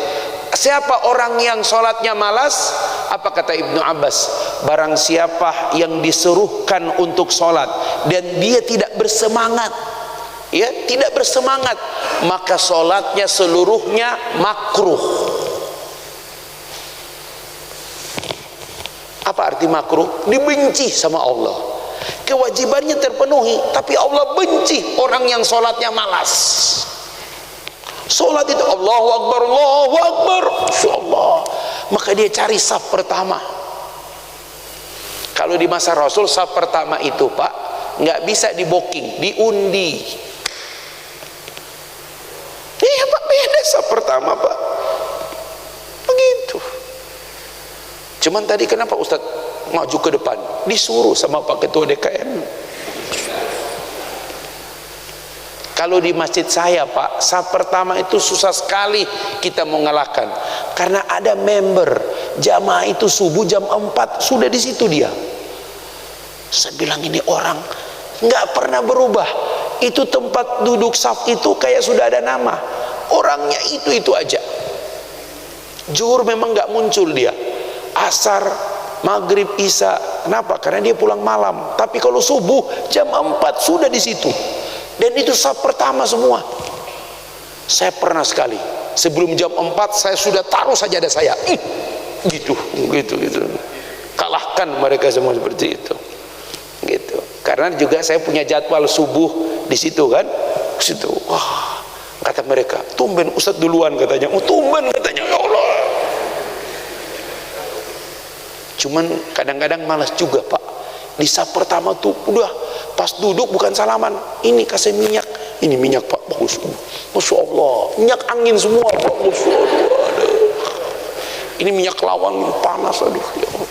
Siapa orang yang sholatnya malas? Apa kata Ibnu Abbas? Barang siapa yang disuruhkan untuk sholat dan dia tidak bersemangat, ya, tidak bersemangat, maka sholatnya seluruhnya makruh. Apa arti makruh? Dibenci sama Allah. Kewajibannya terpenuhi, tapi Allah benci orang yang sholatnya malas. Sholat itu Allahu Akbar, Allahu Akbar, insyaallah. Maka dia cari saf pertama. Kalau di masa Rasul saf pertama itu, Pak, nggak bisa di booking, diundi. Iya, Pak, beda saf pertama, Pak. Begitu. Cuman tadi kenapa Ustadz maju ke depan? Disuruh sama Pak Ketua DKM. Kalau di masjid saya, Pak, saf pertama itu susah sekali kita mengalahkan. Karena ada member jamaah itu subuh jam 4 sudah di situ dia. Saya bilang ini orang nggak pernah berubah. Itu tempat duduk saf itu kayak sudah ada nama. Orangnya itu aja. Zuhur memang nggak muncul dia. Asar, maghrib, isya. Kenapa? Karena dia pulang malam. Tapi kalau subuh jam 4 sudah di situ. Dan itu saf pertama semua. Saya pernah sekali sebelum jam 4 saya sudah taruh sajadah saya. Gitu. Kalahkan mereka semua seperti itu. Gitu. Karena juga saya punya jadwal subuh di situ kan. Di situ. Wah, kata mereka, tumben Ustadz duluan katanya. Oh, tumben katanya, ya Allah. Cuman kadang-kadang malas juga Pak. Di saf pertama tuh udah pas duduk bukan salaman, ini kasih minyak, ini minyak Pak, bagus, Masya Allah, minyak angin semua Pak, Masya Allah, aduh. Ini minyak lawang panas, aduh ya Allah.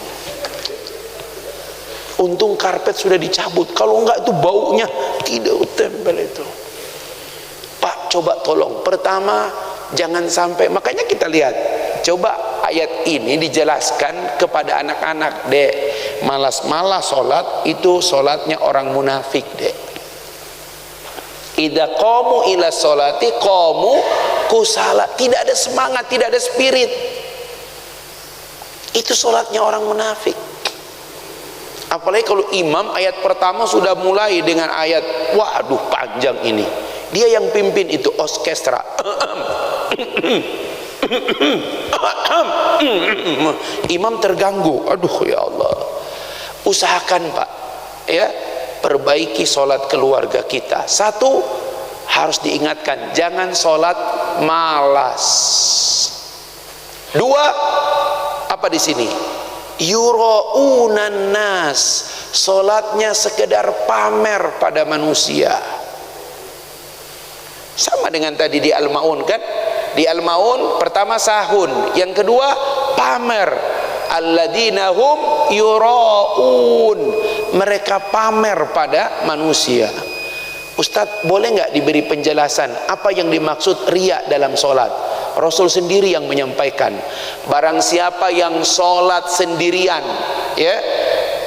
Untung karpet sudah dicabut, kalau enggak itu baunya tidak tempel itu. Pak, coba tolong, pertama jangan sampai, makanya kita lihat, coba ayat ini dijelaskan kepada anak-anak, Dek, malas-malas sholat itu sholatnya orang munafik, Dek. Idza qamu ila sholati qamu kusala, tidak ada semangat, tidak ada spirit. Itu sholatnya orang munafik. Apalagi kalau imam ayat pertama sudah mulai dengan ayat, waduh panjang ini, dia yang pimpin itu orkestra. Imam terganggu, aduh ya Allah. Usahakan Pak, ya, perbaiki sholat keluarga kita. Satu, harus diingatkan, jangan sholat malas. Dua, apa di sini? Yura'unan nas, sholatnya sekedar pamer pada manusia. Sama dengan tadi di Al-Maun kan? Di Al-Maun pertama sahun, yang kedua pamer. Alladzina hum yura'un, mereka pamer pada manusia. Ustadz, boleh nggak diberi penjelasan apa yang dimaksud riya dalam sholat? Rasul sendiri yang menyampaikan, barang siapa yang sholat sendirian, ya,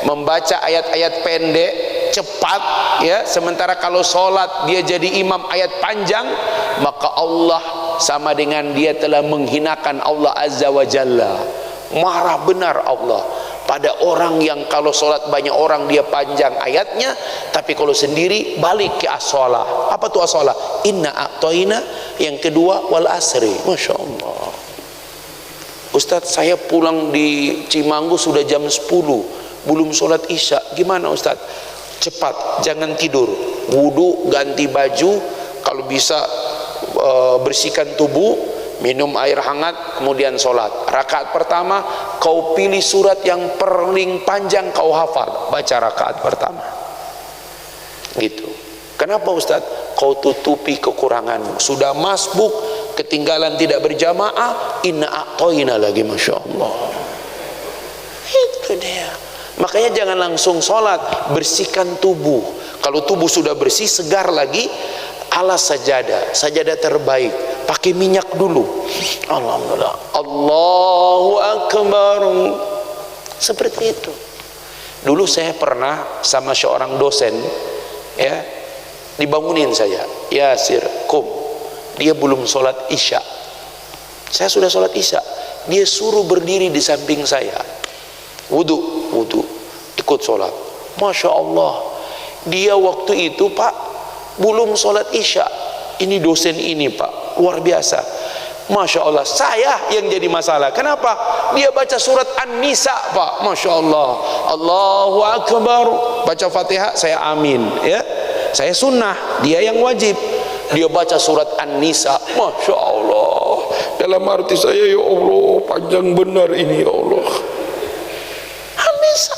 membaca ayat-ayat pendek cepat, ya, sementara kalau sholat dia jadi imam ayat panjang, maka Allah sama dengan dia telah menghinakan Allah Azza wa Jalla. Marah benar Allah pada orang yang kalau sholat banyak orang dia panjang ayatnya, tapi kalau sendiri balik ke as-sholah. Apa tuh as-sholah? Inna a'toina, yang kedua wal asri. Masya Allah. Ustadz, saya pulang di Cimanggu sudah jam 10 belum sholat isya, gimana Ustadz? Cepat, jangan tidur, wudu, ganti baju, kalau bisa bersihkan tubuh, minum air hangat, kemudian sholat. Rakaat pertama kau pilih surat yang paling panjang kau hafal, baca rakaat pertama gitu. Kenapa Ustadz? Kau tutupi kekuranganmu. Sudah masbuk, ketinggalan tidak berjamaah, inna a'toina lagi, Masya Allah. Itu dia. Makanya jangan langsung sholat, bersihkan tubuh. Kalau tubuh sudah bersih, segar lagi, alas sajadah, sajadah terbaik, pakai minyak dulu. Alhamdulillah, Allahu Akbar. Seperti itu. Dulu saya pernah sama seorang dosen, ya, dibangunin saya, Yasir, kum, dia belum sholat isya. Saya sudah sholat isya, dia suruh berdiri di samping saya, wudu, ikut sholat. Masya Allah, dia waktu itu Pak belum sholat isya. Ini dosen ini Pak, luar biasa. Masya Allah, saya yang jadi masalah. Kenapa? Dia baca surat An-Nisa Pak, Masya Allah, Allahu Akbar, baca Fatihah, saya amin, ya. Saya sunnah, dia yang wajib. Dia baca surat An-Nisa, Masya Allah. Dalam arti saya, ya Allah, panjang benar ini, ya Allah. An-Nisa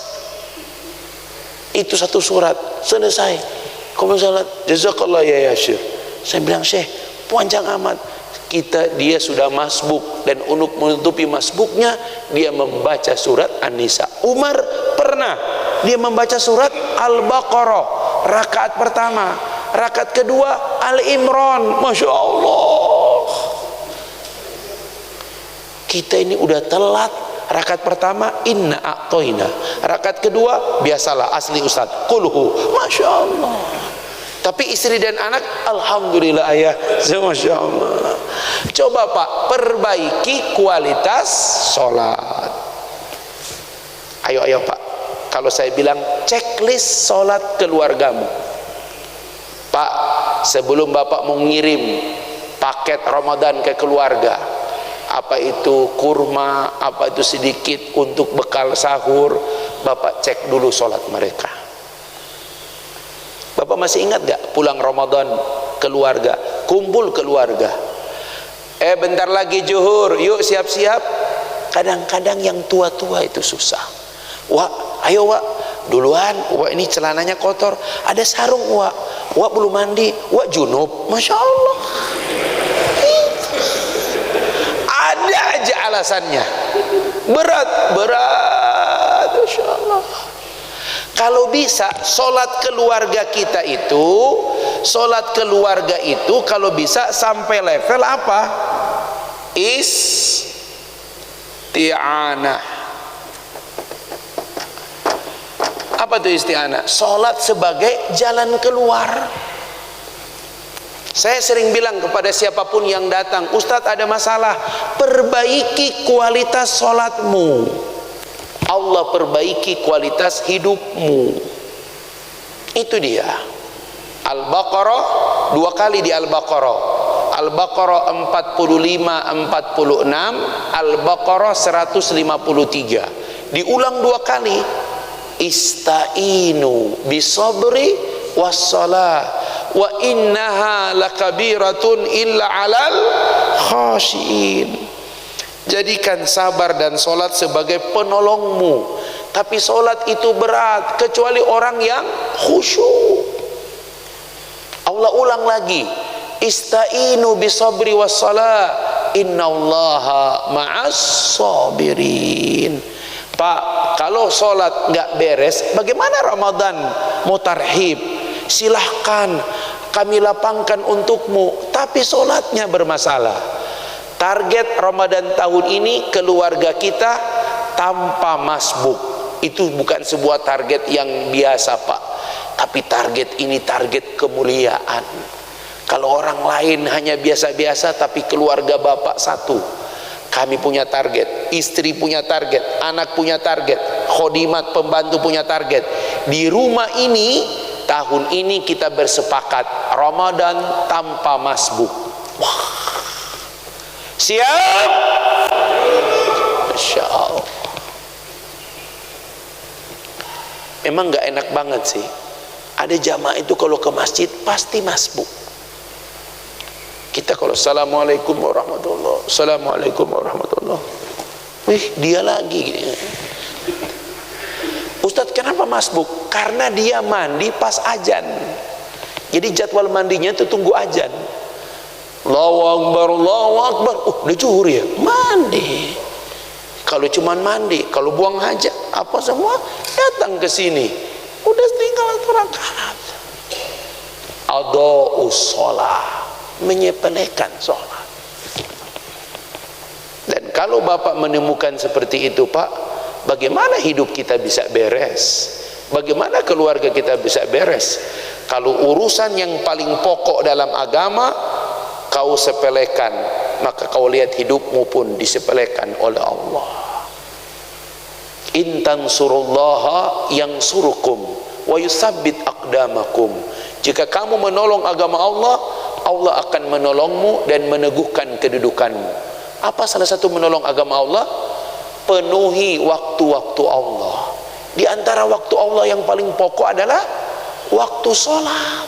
itu satu surat, selesai. Kamu salat, jazakallah ya Yasir. Saya bilang, Syekh, panjang amat. Dia sudah masbuk, dan untuk menutupi masbuknya dia membaca surat An-Nisa. Umar pernah dia membaca surat Al-Baqarah rakaat pertama, rakaat kedua Al-Imran. Masya Allah, kita ini udah telat. Rakaat pertama inna a'toina, rakaat kedua biasalah asli Ustaz kulhu. Masya Allah, Tapi istri dan anak, alhamdulillah ayah, masya Allah. Coba Pak, perbaiki kualitas sholat. Ayo Pak, kalau saya bilang checklist sholat keluargamu. Pak, sebelum Bapak mau ngirim paket Ramadan ke keluarga, apa itu kurma, apa itu sedikit untuk bekal sahur, Bapak cek dulu sholat mereka. Bapak masih ingat gak pulang Ramadan keluarga, kumpul keluarga, bentar lagi zuhur, yuk siap-siap. Kadang-kadang yang tua-tua itu susah. Wak, ayo Wak, duluan. Wak, ini celananya kotor, ada sarung Wak. Wak belum mandi, Wak junub. Masya Allah, ada aja alasannya. Berat, Masya Allah. Kalau bisa sholat keluarga kita itu, sholat keluarga itu kalau bisa sampai level apa? Isti'anah. Apa itu isti'anah? Sholat sebagai jalan keluar. Saya sering bilang kepada siapapun yang datang, Ustadz ada masalah, perbaiki kualitas sholatmu, Allah perbaiki kualitas hidupmu. Itu dia. Al-Baqarah, 2 kali di Al-Baqarah. Al-Baqarah 45-46, Al-Baqarah 153. Diulang 2 kali. Ista'inu bisabri wassalah wa innaha lakabiratun illa 'alal khashiin. Jadikan sabar dan sholat sebagai penolongmu. Tapi sholat itu berat kecuali orang yang khusyuk. Allah ulang lagi, ista'inu bisabri wassalah innallaha ma'as sabirin. Pak, kalau sholat nggak beres, bagaimana Ramadan mau tarhib? Silahkan kami lapangkan untukmu, tapi sholatnya bermasalah. Target Ramadan tahun ini keluarga kita tanpa masbuk. Itu bukan sebuah target yang biasa Pak, tapi target ini target kemuliaan. Kalau orang lain hanya biasa-biasa, tapi keluarga Bapak satu. Kami punya target, istri punya target, anak punya target, khodimat pembantu punya target. Di rumah ini tahun ini kita bersepakat Ramadan tanpa masbuk. Wah, siap? Masya Allah. Emang gak enak banget sih, ada jamaah itu kalau ke masjid pasti masbuk. Kita kalau assalamualaikum warahmatullah, assalamualaikum warahmatullah, wih dia lagi. Ustadz kenapa masbuk? Karena dia mandi pas azan. Jadi jadwal mandinya itu tunggu azan. Allahu Akbar, Allahu Akbar. Udah zuhur ya? Mandi. Kalau cuman mandi, kalau buang hajat apa semua, datang ke sini. Udah tinggal 1 rakaat. Adha'us shalah, menyepelekan sholat. Dan kalau Bapak menemukan seperti itu Pak, bagaimana hidup kita bisa beres? Bagaimana keluarga kita bisa beres? Kalau urusan yang paling pokok dalam agama kau sepelekan, maka kau lihat hidupmu pun disepelekan oleh Allah. In tansurullaha yansurukum wa yusabbit aqdamakum. Jika kamu menolong agama Allah, Allah akan menolongmu dan meneguhkan kedudukanmu. Apa salah satu menolong agama Allah? Penuhi waktu-waktu Allah. Di antara waktu Allah yang paling pokok adalah waktu sholat.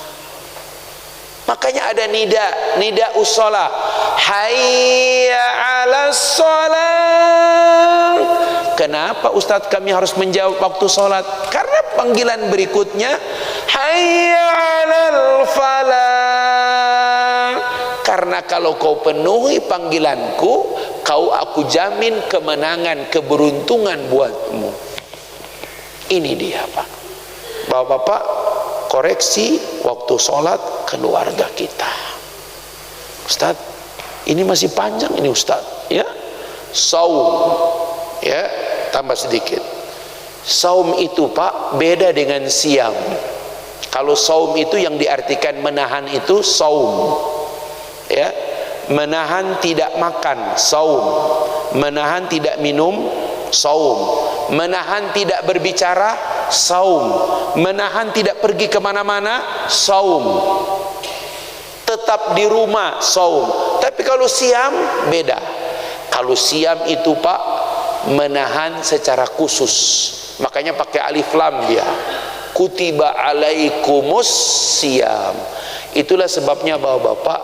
Makanya ada nida usholah, hayya ala sholat. Kenapa Ustadz kami harus menjawab waktu sholat? Karena panggilan berikutnya hayya alal falah. Karena kalau kau penuhi panggilanku, aku jamin kemenangan, keberuntungan buatmu. Ini dia Pak. Bapak-bapak, koreksi waktu sholat keluarga kita. Ustadz, ini masih panjang ini Ustadz, ya. Saum, ya, tambah sedikit. Saum itu Pak beda dengan siam. Kalau saum itu yang diartikan menahan itu saum, ya, menahan tidak makan saum, menahan tidak minum saum, menahan tidak berbicara saum, menahan tidak pergi kemana-mana saum, tetap di rumah saum. Tapi kalau siam beda. Kalau siam itu Pak, menahan secara khusus, makanya pakai alif lam dia, kutiba alaikumus siam. Itulah sebabnya bapak-bapak,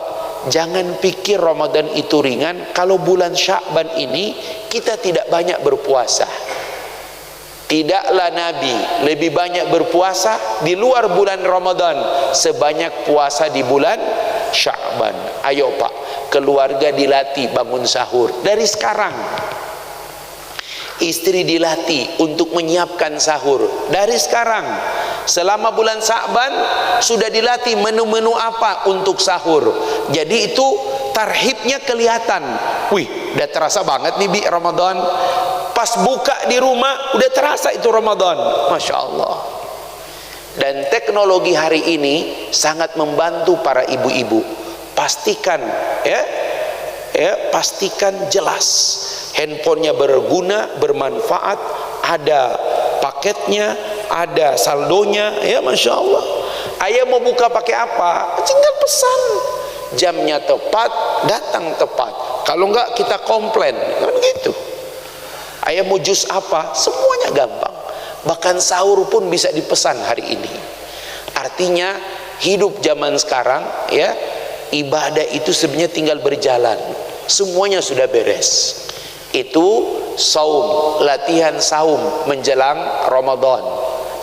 jangan pikir Ramadan itu ringan. Kalau bulan Sya'ban ini kita tidak banyak berpuasa. Tidaklah Nabi lebih banyak berpuasa di luar bulan Ramadan sebanyak puasa di bulan Sya'ban. Ayo Pak, keluarga dilatih bangun sahur dari sekarang. Istri dilatih untuk menyiapkan sahur dari sekarang. Selama bulan Sya'ban sudah dilatih menu-menu apa untuk sahur. Jadi itu tarhibnya kelihatan. Wih, udah terasa banget nih Bi Ramadan. Pas buka di rumah udah terasa itu Ramadan. Masya Allah. Dan teknologi hari ini sangat membantu para ibu-ibu. Pastikan pastikan jelas handphonenya berguna, bermanfaat, ada paketnya, ada saldonya, ya Masya Allah. Ayah mau buka pakai apa? Tinggal pesan, jamnya tepat, datang tepat. Kalau enggak kita komplain, kan gitu. Ayah mau jus apa? Semuanya gampang. Bahkan sahur pun bisa dipesan hari ini. Artinya hidup zaman sekarang, ya, ibadah itu sebenarnya tinggal berjalan. Semuanya sudah beres. Itu saum, latihan saum menjelang Ramadan.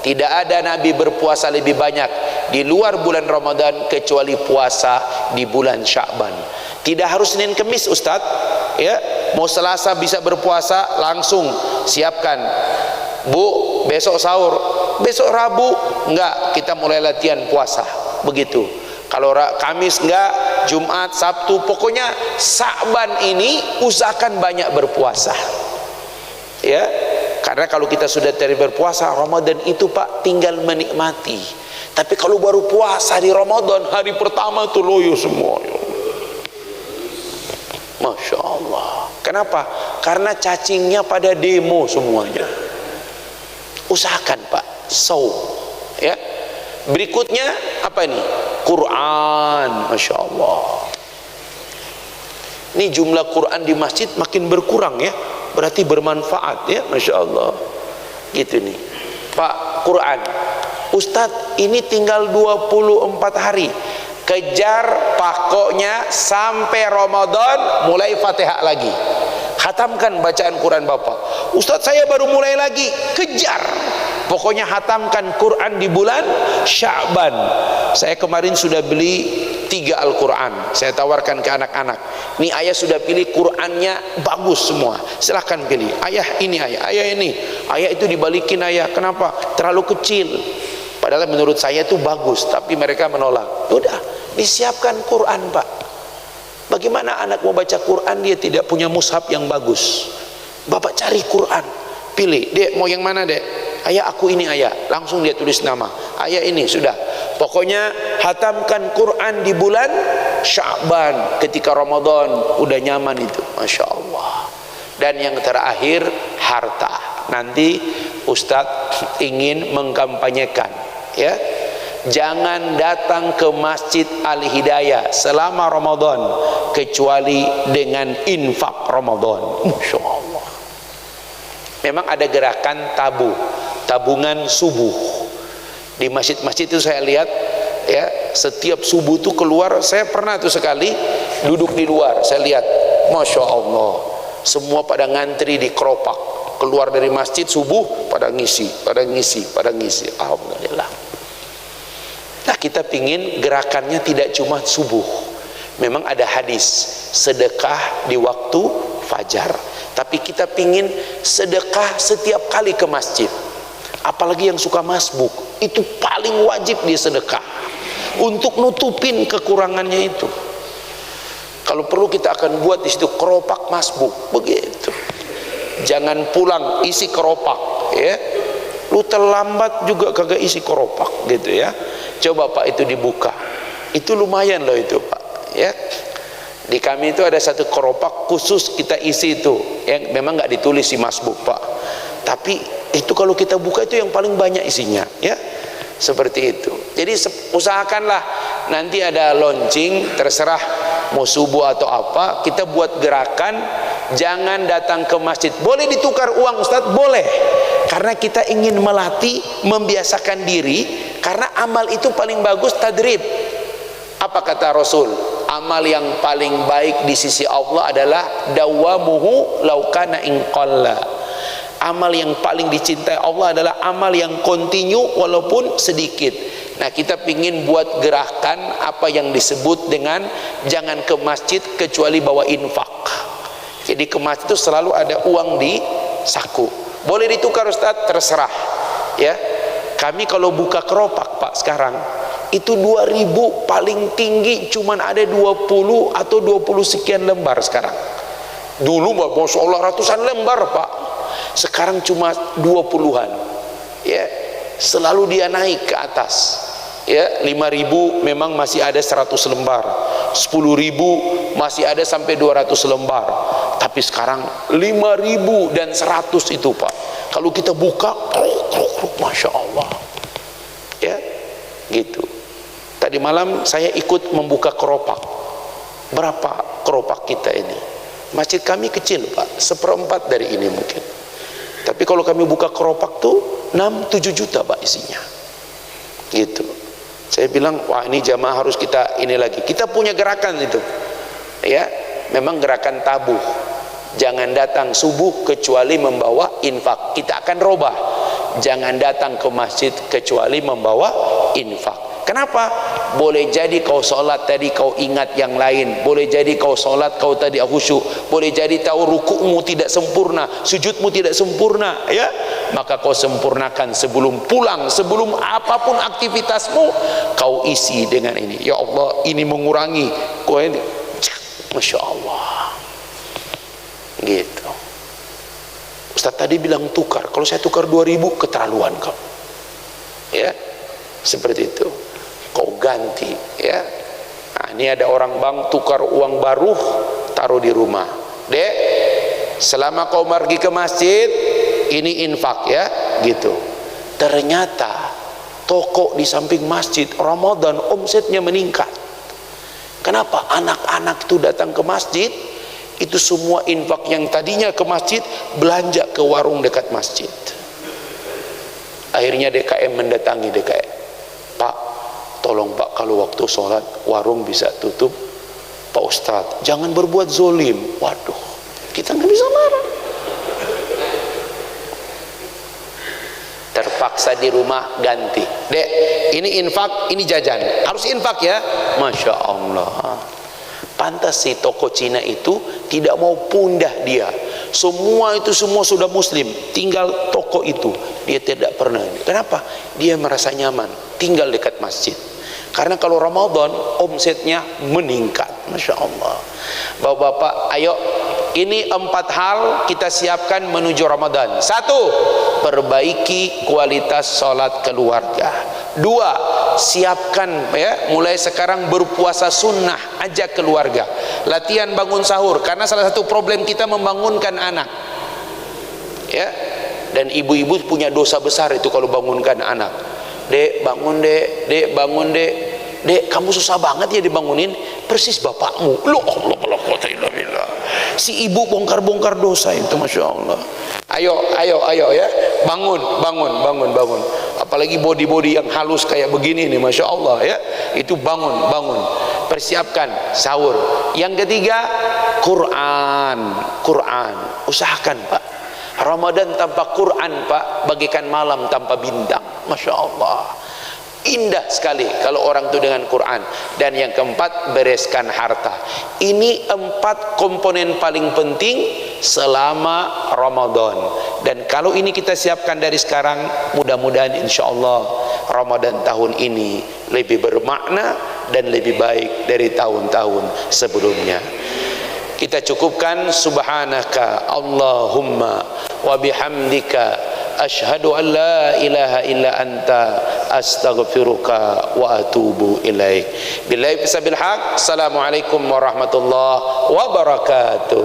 Tidak ada Nabi berpuasa lebih banyak di luar bulan Ramadan kecuali puasa di bulan Sya'ban. Tidak harus Senin Kemis Ustaz, ya. Mau Selasa bisa berpuasa, langsung siapkan. Bu, besok sahur, besok Rabu enggak, kita mulai latihan puasa. Begitu. Kalau Kamis enggak, Jumat, Sabtu, pokoknya Sya'ban ini usahakan banyak berpuasa. Ya. Karena kalau kita sudah berpuasa Ramadan itu Pak tinggal menikmati. Tapi kalau baru puasa di Ramadan hari pertama itu loyo semua. Masya Allah. Kenapa? Karena cacingnya pada demo semuanya. Usahakan Pak saum, ya. Berikutnya apa ini? Quran. Masya Allah. Ini jumlah Quran di masjid makin berkurang, ya. Berarti bermanfaat, ya. Masya Allah. Gitu nih Pak, Quran. Ustadz, ini tinggal 24 hari. Kejar pokoknya sampai Ramadan mulai Fatihah lagi. Khatamkan bacaan Quran Bapak. Ustadz, saya baru mulai lagi. Kejar. Pokoknya khatamkan Quran di bulan Sya'ban. Saya kemarin sudah beli 3 Al-Quran. Saya tawarkan ke anak-anak. Nih ayah sudah pilih Qurannya bagus semua. Silahkan pilih. Ayah ini, ayah ini. Ayah itu dibalikin ayah. Kenapa? Terlalu kecil. Padahal menurut saya itu bagus, tapi mereka menolak. Udah, disiapkan Quran Pak. Bagaimana anak mau baca Quran dia tidak punya mushaf yang bagus? Bapak cari Quran, pilih. Dek mau yang mana dek? Ayah aku ini ayah. Langsung dia tulis nama. Ayah ini sudah. Pokoknya hatamkan Quran di bulan Sya'ban. Ketika Ramadan udah nyaman itu. Masya Allah. Dan yang terakhir harta. Nanti Ustadz ingin mengkampanyekan, ya, jangan datang ke Masjid Al-Hidayah selama Ramadan kecuali dengan infak Ramadan. Masya Allah. Memang ada gerakan tabungan subuh di masjid-masjid itu. Saya lihat, ya, setiap subuh itu keluar. Saya pernah tuh sekali duduk di luar, saya lihat, Masya Allah, semua pada ngantri di keropak. Keluar dari masjid subuh pada ngisi. Alhamdulillah. Nah, kita pingin gerakannya tidak cuma subuh. Memang ada hadis sedekah di waktu fajar, tapi kita pingin sedekah setiap kali ke masjid. Apalagi yang suka masbuk, itu paling wajib dia sedekah untuk nutupin kekurangannya itu. Kalau perlu kita akan buat di situ keropak masbuk, begitu. Jangan pulang isi keropak, ya. Lu terlambat juga kagak isi keropak, gitu ya. Coba Pak itu dibuka, itu lumayan loh itu Pak, ya. Di kami itu ada satu keropak khusus kita isi itu, yang memang nggak ditulis di masbuk Pak, tapi itu kalau kita buka itu yang paling banyak isinya, ya. Seperti itu. Jadi usahakanlah nanti ada launching, terserah mau subuh atau apa, kita buat gerakan jangan datang ke masjid. Boleh ditukar uang Ustaz? Boleh. Karena kita ingin melatih, membiasakan diri, karena amal itu paling bagus tadrib. Apa kata Rasul? Amal yang paling baik di sisi Allah adalah dawamuhu laukana inqalla. Amal yang paling dicintai Allah adalah amal yang kontinu walaupun sedikit. Nah, kita pingin buat gerakan apa yang disebut dengan jangan ke masjid kecuali bawa infak. Jadi ke masjid itu selalu ada uang di saku. Boleh ditukar Ustaz? Terserah, ya. Kami kalau buka keropak Pak sekarang itu 2000 paling tinggi cuman ada 20 atau 20 sekian lembar sekarang. Dulu Masya Allah ratusan lembar Pak, sekarang cuma 20-an, ya. Selalu dia naik ke atas, ya. 5.000 memang masih ada 100 lembar, 10.000 masih ada sampai 200 lembar, tapi sekarang 5.000 dan 100 itu Pak, kalau kita buka Masya Allah, ya, gitu. Tadi malam saya ikut membuka keropak. Berapa keropak kita ini? Masjid kami kecil Pak, 1/4 dari ini mungkin. Tapi kalau kami buka keropak tuh 6-7 juta Pak isinya. Gitu. Saya bilang, wah ini jamaah harus kita ini lagi. Kita punya gerakan itu. Ya, memang gerakan tabuh. Jangan datang subuh kecuali membawa infak. Kita akan robah. Jangan datang ke masjid kecuali membawa infak. Kenapa? Boleh jadi kau sholat tadi kau ingat yang lain, boleh jadi kau sholat kau tadi khusyuk, boleh jadi tahu rukukmu tidak sempurna, sujudmu tidak sempurna, ya, maka kau sempurnakan sebelum pulang, sebelum apapun aktivitasmu kau isi dengan ini. Ya Allah, ini mengurangi kau ini, Masya Allah, gitu. Ustaz tadi bilang tukar, kalau saya tukar 2.000 keterlaluan kau, ya, seperti itu. Kau ganti, ya. Nah, ini ada orang bank tukar uang baru taruh di rumah. Dek, selama kau pergi ke masjid ini infak, ya, gitu. Ternyata toko di samping masjid Ramadan omsetnya meningkat. Kenapa? Anak-anak itu datang ke masjid, itu semua infak yang tadinya ke masjid belanja ke warung dekat masjid. Akhirnya DKM mendatangi DKM. Pak, tolong Pak, kalau waktu sholat warung bisa tutup Pak Ustadz, jangan berbuat zolim. Waduh, kita nggak bisa marah. Terpaksa di rumah ganti. Dek, ini infak, ini jajan, harus infak ya. Masya Allah. Pantas si toko Cina itu tidak mau pundah dia. Semua itu semua sudah muslim, tinggal toko itu dia tidak pernah. Kenapa? Dia merasa nyaman tinggal dekat masjid. Karena kalau Ramadan omsetnya meningkat. Masya Allah. Bapak-bapak, ayo, ini 4 hal kita siapkan menuju Ramadan. 1, perbaiki kualitas sholat keluarga. 2, siapkan, ya, mulai sekarang berpuasa sunnah, ajak keluarga. Latihan bangun sahur, karena salah satu problem kita membangunkan anak, ya. Dan ibu-ibu punya dosa besar itu kalau bangunkan anak. Dek bangun dek, dek bangun dek, dek kamu susah banget ya dibangunin, persis bapakmu. Loh Allah, si ibu bongkar-bongkar dosa itu, Masya Allah. Ayo ya, bangun. Apalagi body yang halus kayak begini nih, Masya Allah ya. Itu bangun. Persiapkan sahur. Yang ketiga, Quran. Usahakan Pak. Ramadan tanpa Quran Pak, bagaikan malam tanpa bintang. Masya Allah, indah sekali kalau orang itu dengan Quran. Dan yang keempat, bereskan harta. Ini 4 komponen paling penting selama Ramadan. Dan kalau ini kita siapkan dari sekarang, mudah-mudahan insya Allah Ramadan tahun ini lebih bermakna dan lebih baik dari tahun-tahun sebelumnya. Kita cukupkan. Subhanaka Allahumma wa bihamdika asyhadu an la ilaha illa anta astaghfiruka wa atubu ilaik. Billahi bisabil haq. Assalamualaikum warahmatullahi wabarakatuh.